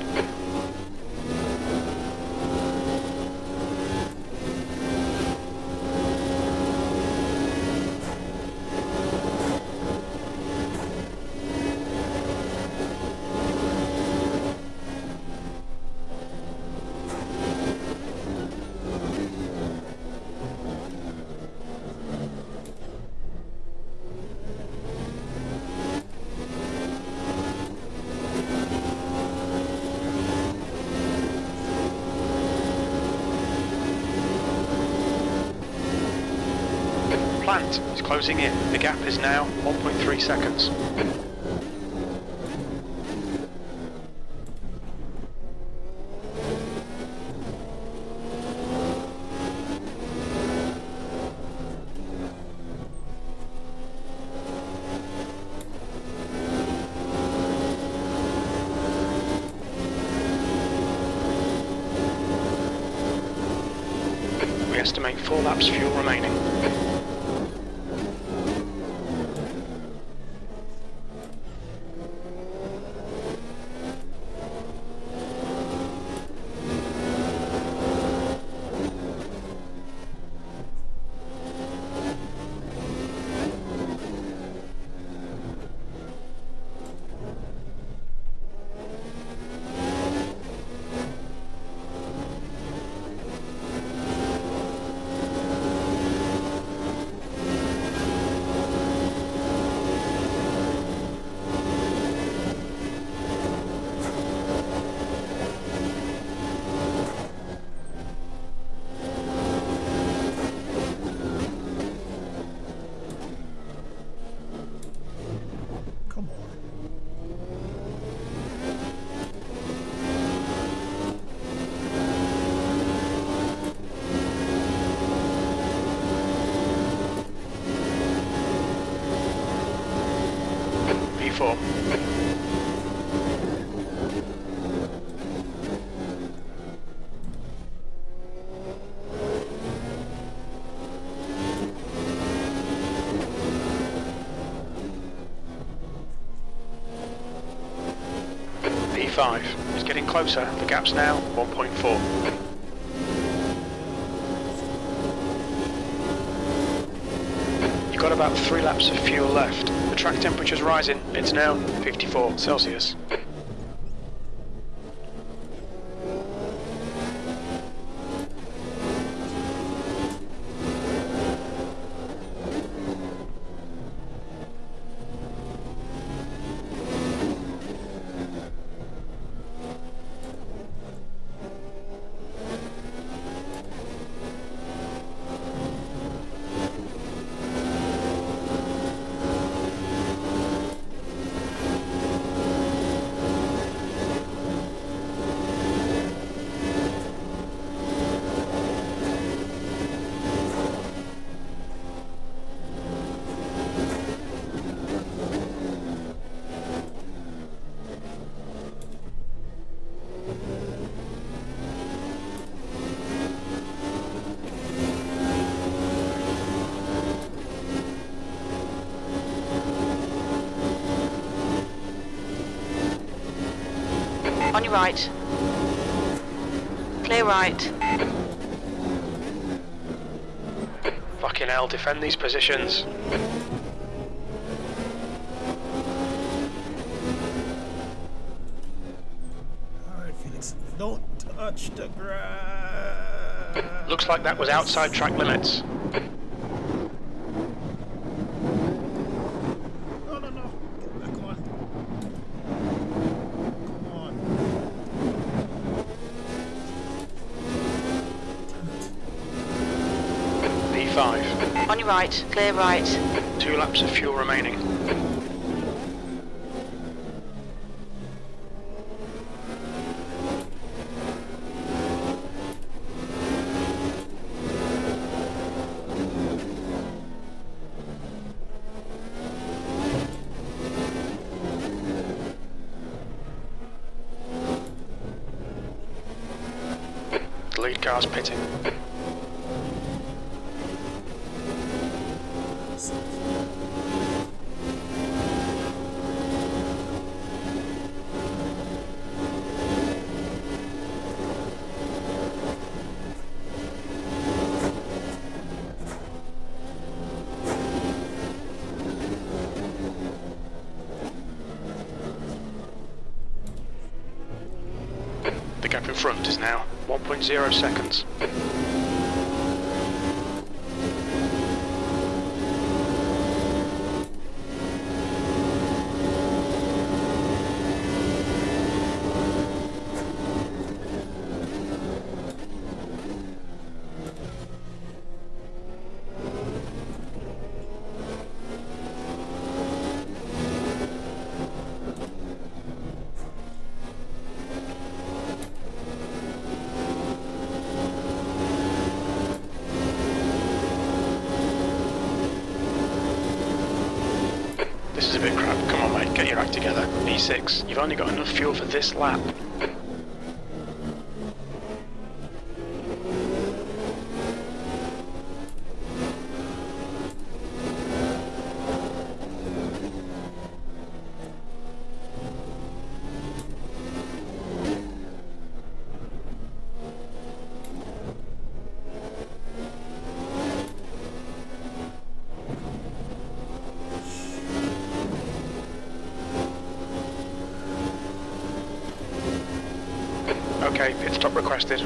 D: Plant is closing in. The gap is now 1.3 seconds. We estimate 4 laps fuel remaining.
E: Come on.
D: V4. P5 is getting closer. The gap's now 1.4. You've got about 3 laps of fuel left. The track temperature's rising. It's now 54 Celsius.
F: On your right. Clear right.
D: Fucking hell, defend these positions.
E: Alright, Felix. Don't touch the grass.
D: Looks like that was outside track limits.
E: No, no, no. Get back on. Come on.
D: P5.
F: On your right, clear right.
D: 2 laps of fuel remaining. The lead car's pitting. The gap in front is now 1.0 seconds. This is a bit crap. Come on, mate, get your act together. P6, you've only got enough fuel for this lap. Okay, pit stop requested.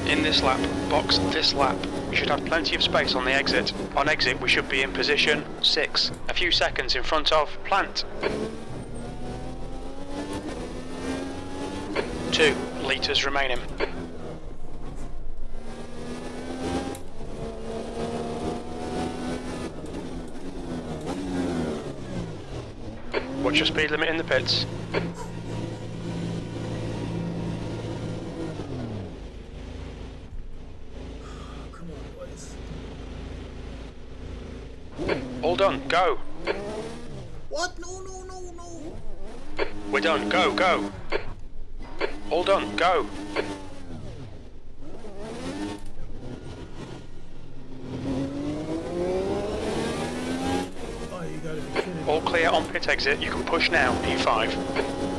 D: In this lap, box this lap. We should have plenty of space on the exit. On exit, we should be in position 6, a few seconds in front of plant. 2 litres remaining. What's your speed limit in the pits?
E: Come on, boys.
D: All done, go.
E: What? No, no, no, no.
D: We're done, go, go. All done, go.
E: Oh, you gotta be kidding.
D: All clear on pit exit, you can push now, P5.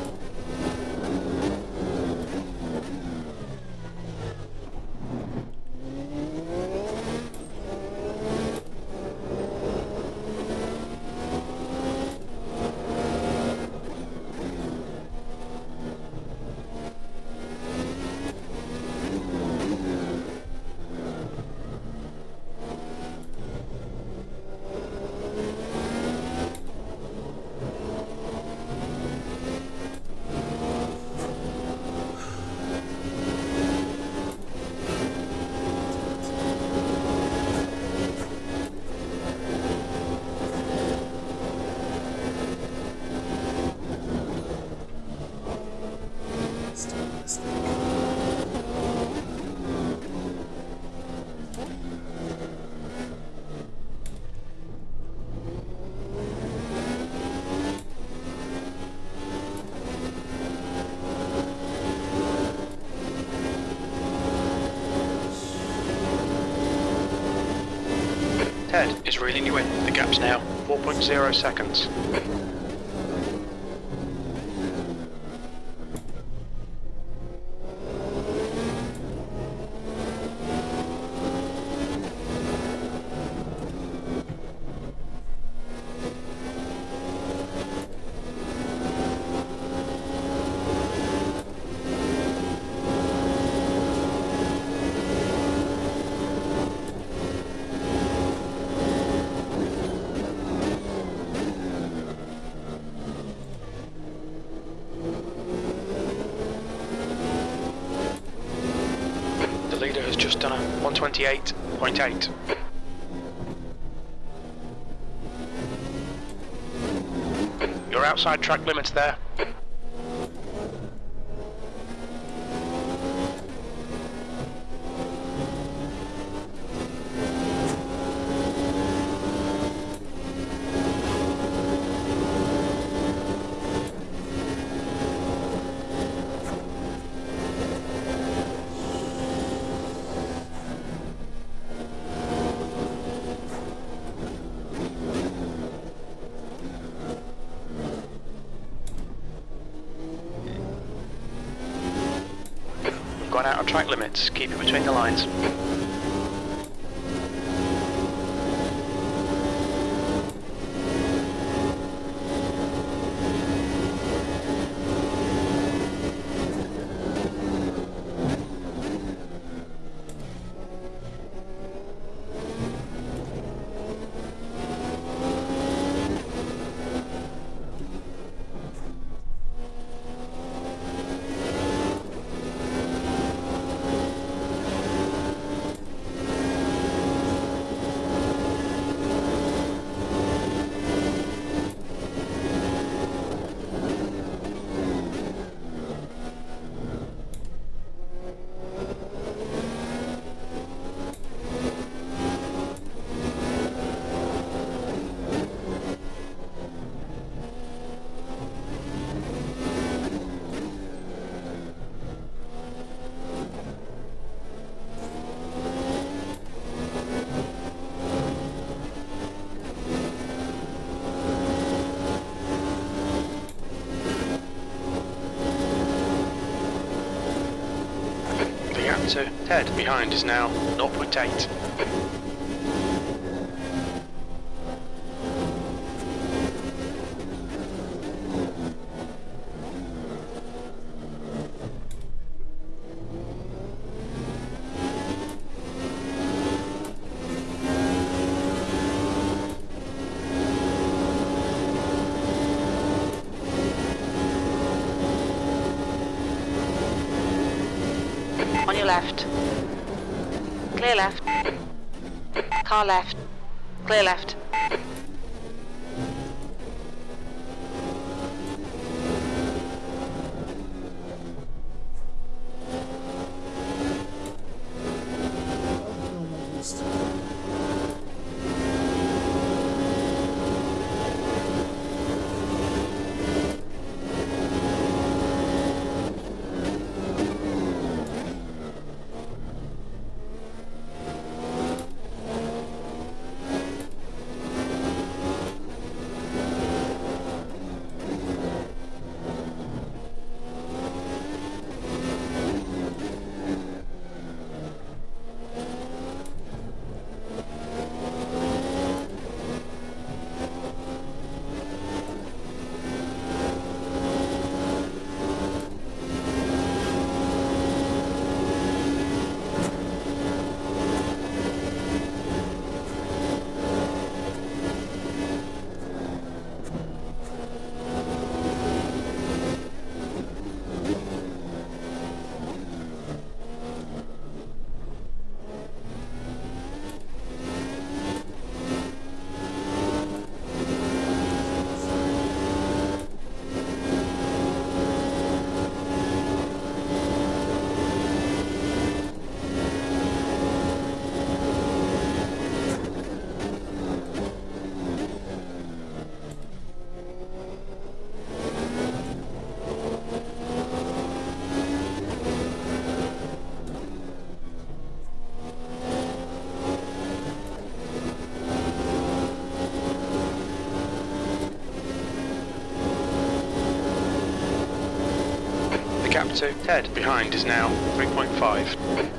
D: is reeling you in. The gap's now 4.0 seconds. The leader has just done a 128.8. You're outside track limits there. Gone out of track limits. Keep it between the lines. To Ted behind is now 0.8.
F: On your left. Clear left. Car left. Clear left.
D: gap to Ted behind is now 3.5.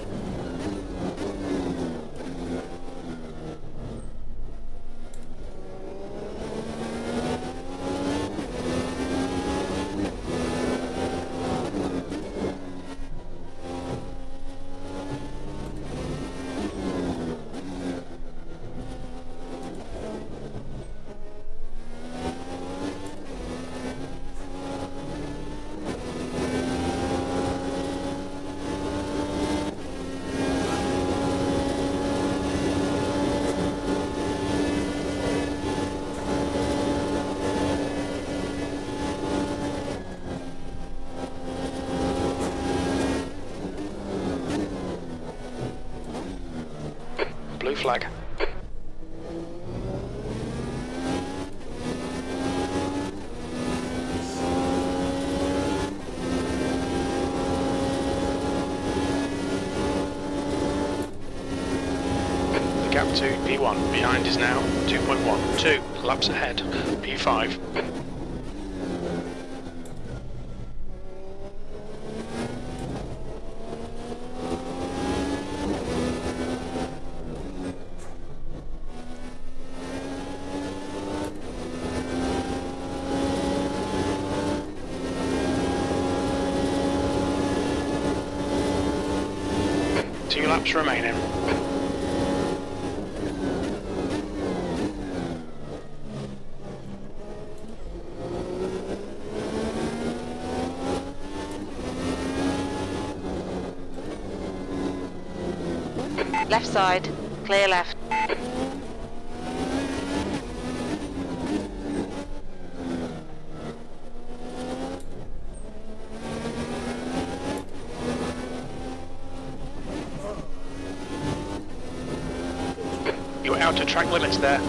D: Blue flag. The gap to P1 behind is now 2.1. 2 laps ahead. P5. Two laps remaining.
F: Left side. Clear left.
D: You're out to track limits there.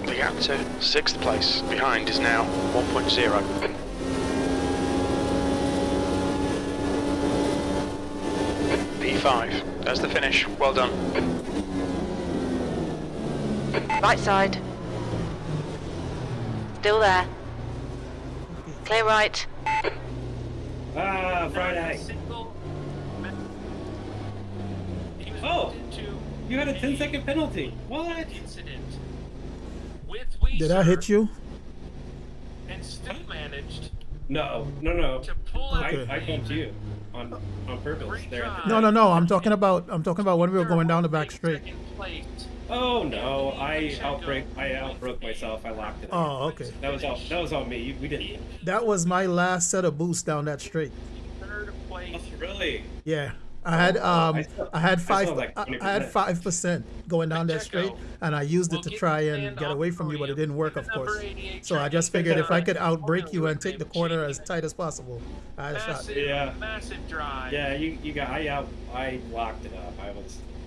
D: The gap to 6th place behind is now 1.0. P5, there's the finish, well done.
F: Right side. Still there. Clear right.
A: Ah, Friday. Oh, you had a 10-second penalty. What?
E: Did I hit you?
B: And still managed
A: No.
B: to pull out
E: Okay.
A: I bumped you on purpose there. at the
E: No,
A: end.
E: no, no. I'm talking about when we were going down the back straight.
A: Oh no, I outbroke myself. I locked it.
E: Oh, okay.
A: That was all me. We didn't.
E: That was my last set of boosts down that straight.
B: Third place.
A: Oh, really?
E: Yeah. I had
A: I
E: I
A: still like
E: had
A: 20%.
E: 5% going down that straight, and I used it to try and get away from you, but it didn't work, of course. So I just figured if I could outbrake you and take the corner as tight as possible, I had a shot.
B: Massive,
A: Yeah.
B: massive drive.
A: Yeah, you got. I locked it up.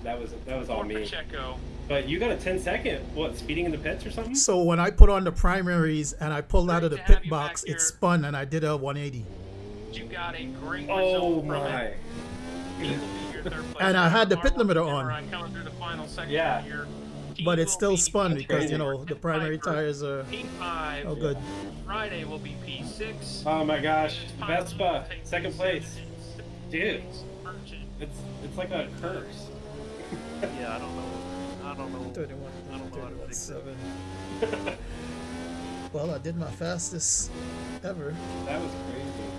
A: That was all me.
B: Pacheco.
A: But you got a 10-second. What, speeding in the pits or something?
E: So when I put on the primaries and I pulled out of the pit box, it spun and I did a 180.
B: You got a great
A: Oh
B: result from
A: my.
B: it. He will be your third place.
E: And I had the pit limiter on.
B: Cameron coming through the final section
A: Yeah.
B: here. He
E: But it
B: will
E: still
B: be
E: spun because,
A: crazy.
E: you know, the primary tires are
B: P5.
E: oh good.
B: Friday will be P6.
A: Oh my gosh, Vespa, second place. Dude, it's like a curse.
G: Yeah, I don't know.
E: 31,
G: I don't know how to
E: 31,
G: fix
E: 7. Well, I did my fastest ever.
A: That was crazy.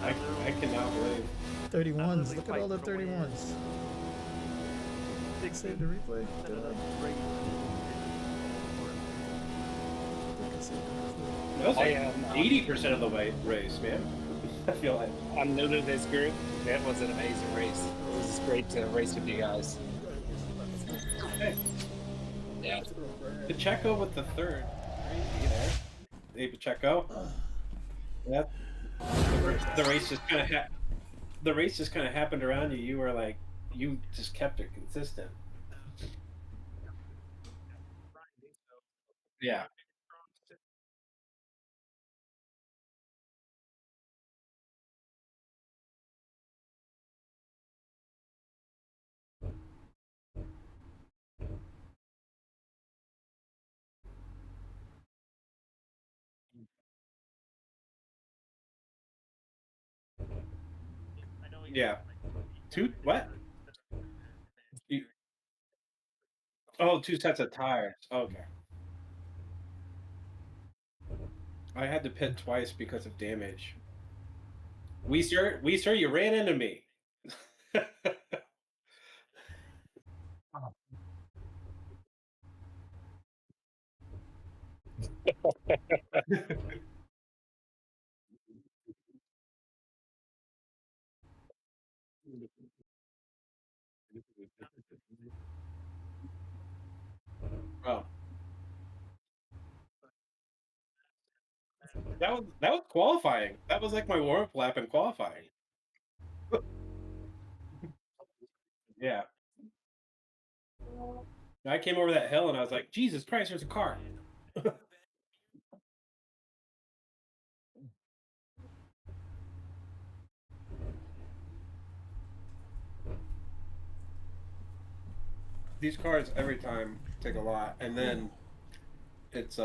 A: I cannot believe.
E: 31s. Look at all the 31s. Save the replay. Did I?
A: That was
C: I
A: like
C: am
A: 80% of the way race, man. I feel like.
C: I'm new to this group. That was an amazing race. It was great to race with you guys.
A: Hey,
C: Yeah.
A: Pacheco with the third. Crazy there. Hey, Pacheco. Yeah. The race just kind of happened around you. You were like, you just kept it consistent. Yeah. Yeah. What? You, two sets of tires. Okay. I had to pit twice because of damage. sir, you ran into me. Oh, that was qualifying. That was like my warm up lap in qualifying. Yeah. I came over that hill and I was like, Jesus Christ, there's a car. These cars every time take a lot, and then it's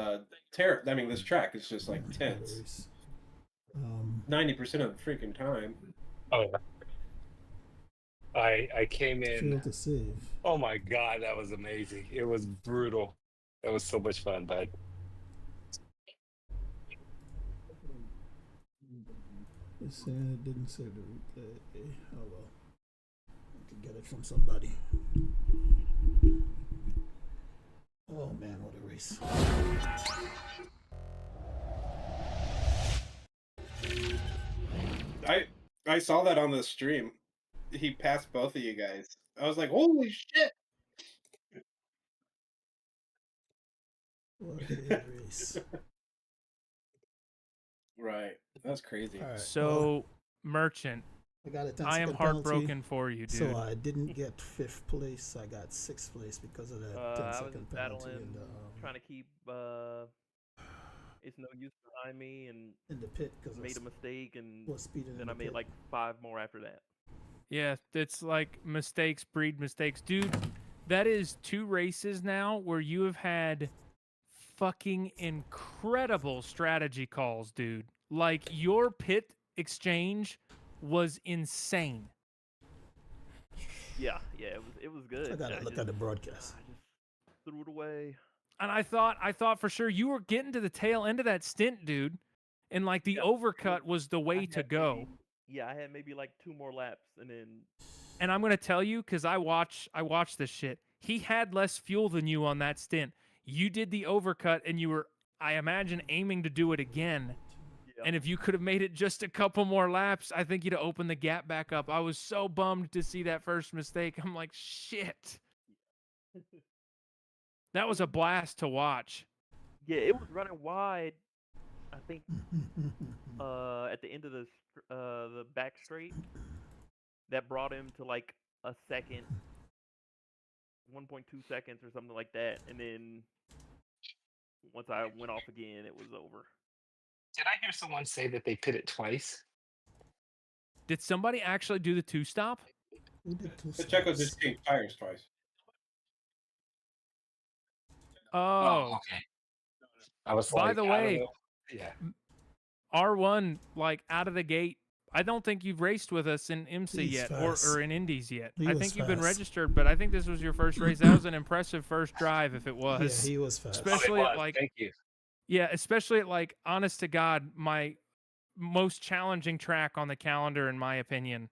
A: terrible. I mean, this track is just like tense. 90% of the freaking time.
C: Oh yeah. I came in.
E: Failed to save.
C: Oh my god, that was amazing. It was brutal. That was so much fun, but
E: It's saying it didn't save the replay. Oh well. I can get it from somebody. Oh man, what a race.
A: I saw that on the stream. He passed both of you guys. I was like, holy shit.
E: What a race.
A: Right. That's crazy.
E: All right.
B: So, Merchant,
E: I got a 10
B: I am
E: second
B: heartbroken
E: penalty,
B: for you, dude.
E: so I didn't get 5th place. I got 6th place because of that 10-second penalty
G: trying to keep it's no use behind me and
E: in the pit because
G: made a mistake and
E: was speeding.
G: then I made like 5 more after that.
B: Yeah, it's like mistakes breed mistakes. Dude, that is 2 races now where you have had fucking incredible strategy calls, dude. Like, your pit exchange was insane.
G: Yeah, it was good.
E: I gotta look at the broadcast.
G: I just threw it away.
B: And I thought for sure you were getting to the tail end of that stint, dude. And like the overcut was the way to go.
G: I had maybe like 2 more laps and then.
B: And I'm gonna tell you, because I watch this shit. He had less fuel than you on that stint. You did the overcut, and you were, I imagine, aiming to do it again.
G: Yeah.
B: And if you could have made it just a couple more laps, I think you'd have opened the gap back up. I was so bummed to see that first mistake. I'm like, shit. That was a blast to watch.
G: Yeah, it was running wide. I think at the end of the back straight, that brought him to like a second, 1.2 seconds or something like that, and then once I went off again, it was over.
C: did I hear someone say that they pit it twice?
B: Did somebody actually do the 2-stop?
E: We did 2
A: Pacheco
E: stops.
A: just changed tires twice.
B: Oh,
C: okay. I was
B: by
C: like,
B: the
C: I don't
B: way,
C: know. Yeah.
B: R1, like, out of the gate, I don't think you've raced with us in IMSA
E: He's
B: yet
E: fast.
B: or in Indies yet.
E: He
B: I
E: was
B: think you've been
E: fast.
B: registered, but I think this was your first race. That was an impressive first drive if it was.
E: Yeah, he was fast.
B: Especially at like,
C: Thank you.
B: yeah, especially at like, honest to God, my most challenging track on the calendar, in my opinion.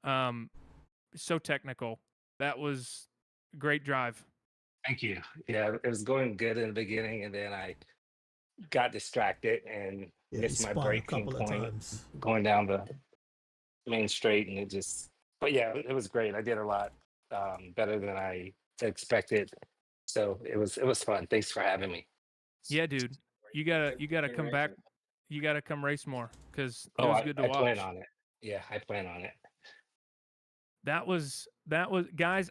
B: So technical. That was a great drive.
C: Thank you. Yeah, it was going good in the beginning, and then I got distracted and
E: Yeah, he
C: missed my
E: spun a
C: braking
E: couple of
C: point
E: times.
C: going down the main straight, and it just. But yeah, it was great. I did a lot better than I expected, so it was fun. Thanks for having me.
B: Yeah, dude. You gotta come back. You gotta come race more because it
C: Oh,
B: was good to
C: I plan
B: watch.
C: on it. Yeah, I plan on it.
B: That was guys.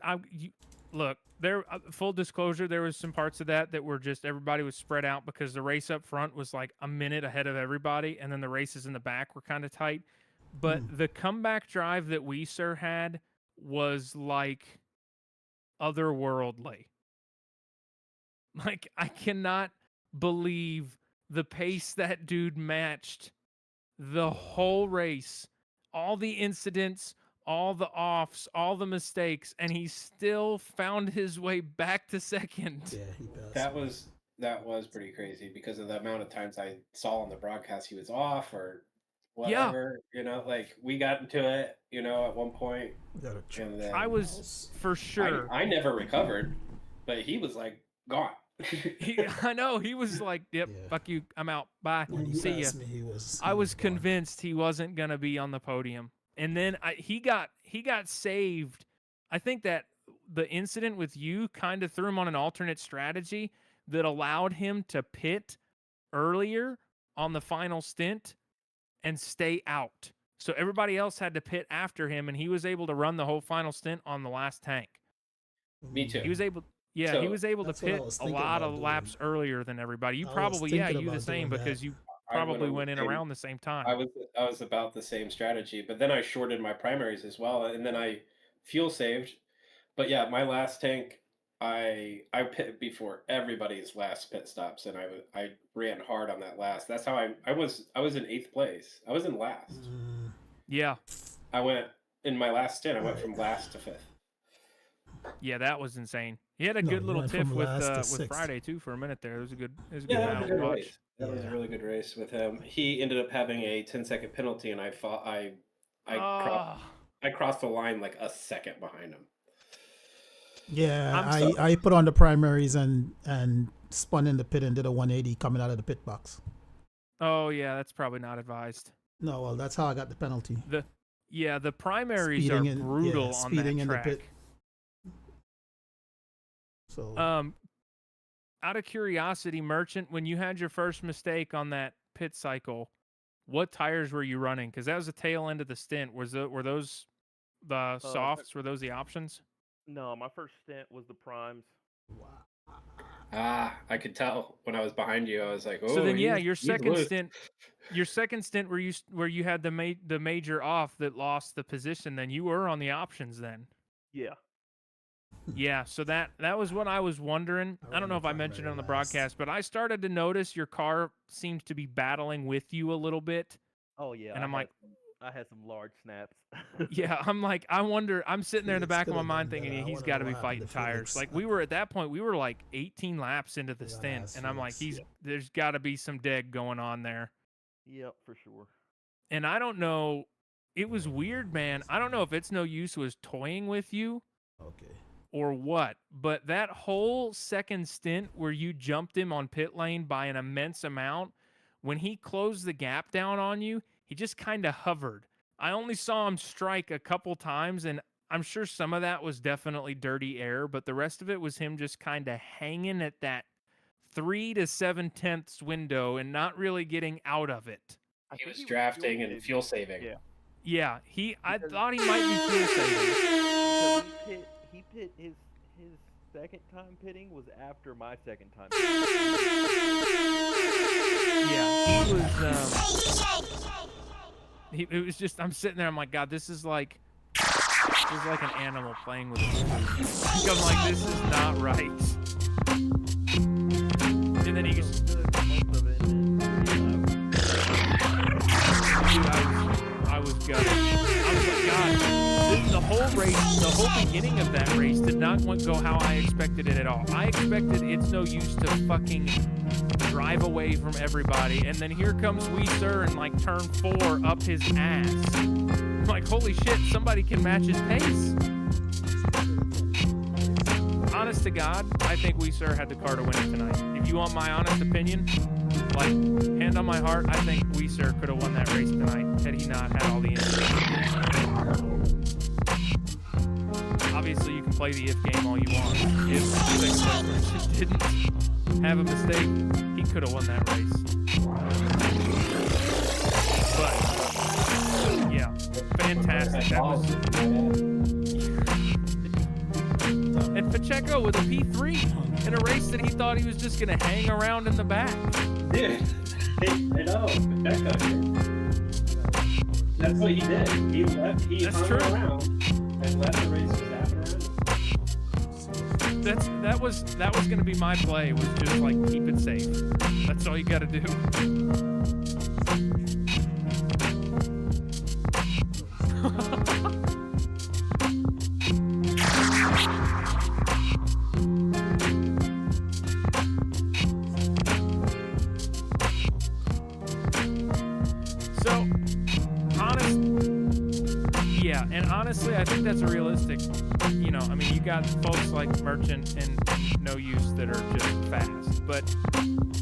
B: Look there. Full disclosure, there was some parts of that were just everybody was spread out because the race up front was like a minute ahead of everybody, and then the races in the back were kind of tight. But the comeback drive that ViR had was like otherworldly. Like I cannot believe the pace that dude matched the whole race, all the incidents, all the offs, all the mistakes, and he still found his way back to second.
E: Yeah, he passed.
A: That was pretty crazy because of the amount of times I saw on the broadcast he was off or
B: Yeah.
A: whatever. You know, like we got into it, you know, at one point, and then
B: I was for sure.
A: I never recovered, but he was like gone.
B: I know he was like, "Yep,
E: Yeah.
B: fuck you, I'm out, bye,
E: When you
B: see ya."
E: asked me, he was.
B: I was
E: gone.
B: convinced he wasn't gonna be on the podium, and then he got saved. I think that the incident with you kind of threw him on an alternate strategy that allowed him to pit earlier on the final stint and stay out. So everybody else had to pit after him, and he was able to run the whole final stint on the last tank.
A: Me too.
B: He was able. Yeah,
A: So,
B: he was able to
E: that's what I
B: pit
E: was
B: a
E: thinking
B: lot
E: about
B: of
E: doing.
B: laps earlier than everybody. You
E: I was
B: probably,
E: thinking
B: you the
E: about
B: same
E: doing that.
B: because you
A: I
B: probably
A: on
B: went
A: the
B: in
A: same-
B: around the same time.
A: I was about the same strategy, but then I shorted my primaries as well, and then I fuel saved. But yeah, my last tank, I pit before everybody's last pit stops, and I ran hard on that last. That's how I was in 8th place. I was in last.
B: Yeah,
A: I went in my last stint. I went from last to 5th.
B: yeah, that was insane. He had a
E: No,
B: good
E: you
B: little
E: went
B: tiff
E: from
B: with
E: last to
B: with
E: sixth.
B: Friday too for a minute there. It was a good
A: Yeah, that was
B: battle
A: a
B: to
A: good
B: watch.
A: race. That was a
E: Yeah.
A: really good race with him. He ended up having a 10-second penalty, and I crossed the line like a second behind him.
E: Yeah,
B: I'm
E: I put on the primaries and spun in the pit and did a 180 coming out of the pit box.
B: Oh yeah, that's probably not advised.
E: No, well, that's how I got the penalty.
B: The primaries
E: Speeding
B: are
E: in-
B: brutal
E: yeah,
B: on
E: speeding
B: that
E: in the
B: track.
E: pit. So
B: Out of curiosity, Merchant, when you had your first mistake on that pit cycle, what tires were you running? Because that was the tail end of the stint. Were those the softs? Were those the options?
G: No, my first stint was the primes.
A: I could tell when I was behind you. I was like, "Oh."
B: So then, yeah,
A: he's
B: your second
A: loose.
B: stint where you had the major off that lost the position. Then you were on the options. Then,
G: Yeah.
B: yeah. So that was what I was wondering. I don't know if I mentioned it on the broadcast, but I started to notice your car seemed to be battling with you a little bit.
G: Oh yeah.
B: And I'm like,
G: I had some large snaps.
B: yeah, I'm like, I wonder. I'm sitting there in the
E: Felix
B: back of my
E: could've
B: mind
E: done
B: thinking
E: better. I
B: he's
E: wonder
B: got to
E: what
B: be
E: happened
B: fighting
E: to
B: tires.
E: Felix.
B: Like we were at that point, we were like 18 laps into the
E: Yeah,
B: stint,
E: that's
B: and I'm like,
E: Felix.
B: there's got to be some deg going on there.
G: Yep, for sure.
B: And I don't know. It was weird, man. I don't know if It's No Use was toying with you
E: okay.
B: or what, but that whole second stint where you jumped him on pit lane by an immense amount, when he closed the gap down on you, he just kind of hovered. I only saw him strike a couple times, and I'm sure some of that was definitely dirty air, but the rest of it was him just kind of hanging at that 3 to 7/10 window and not really getting out of it.
A: He was drafting and fuel saving.
G: Yeah.
B: Yeah, I thought he might be fuel saving.
G: Because he pit his second time pitting was after my second time.
B: Yeah, he was. It was just. I'm sitting there. I'm like, God, this is like an animal playing with a food. I'm like, this is not right. And then he just. Dude, I was gutted. I was like, God, the whole race, the whole beginning of that race did not go how I expected it at all. I expected It's No Use to fucking drive away from everybody, and then here comes ViR in like turn 4 up his ass. I'm like, holy shit, somebody can match his pace. Honest to God, I think ViR had the car to win it tonight. If you want my honest opinion, Like, hand on my heart, I think ViR could have won that race tonight had he not had all the injuries. Obviously, you can play the if game all you want. If Sixth didn't have a mistake, he could have won that race. But yeah, fantastic. That was. And Pacheco with a P3 in a race that he thought he was just gonna hang around in the back.
A: Dude, I know. Pacheco. That's what he did. He hung around and let the race just happen around him.
B: That was gonna be my play, was just like keep it safe. That's all you gotta do. Honestly, I think that's a realistic, you know, I mean, you got folks like Merchant and No Use that are just fast, but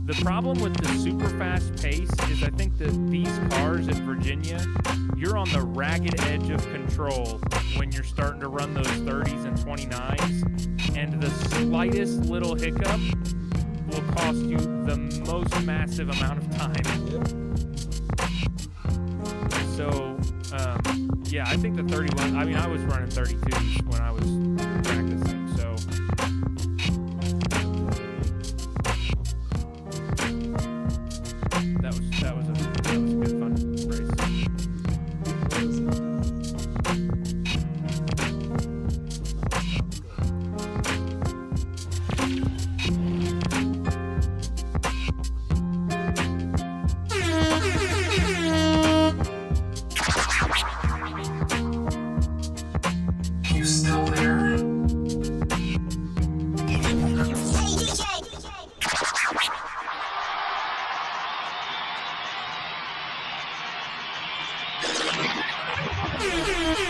B: the problem with the super fast pace is I think that these cars at Virginia, you're on the ragged edge of control when you're starting to run those 30s and 29s, and the slightest little hiccup will cost you the most massive amount of time. So, yeah, I think the 31, I mean, I was running 32s when I was practicing, so. That was a good fun race.
H: Yeah.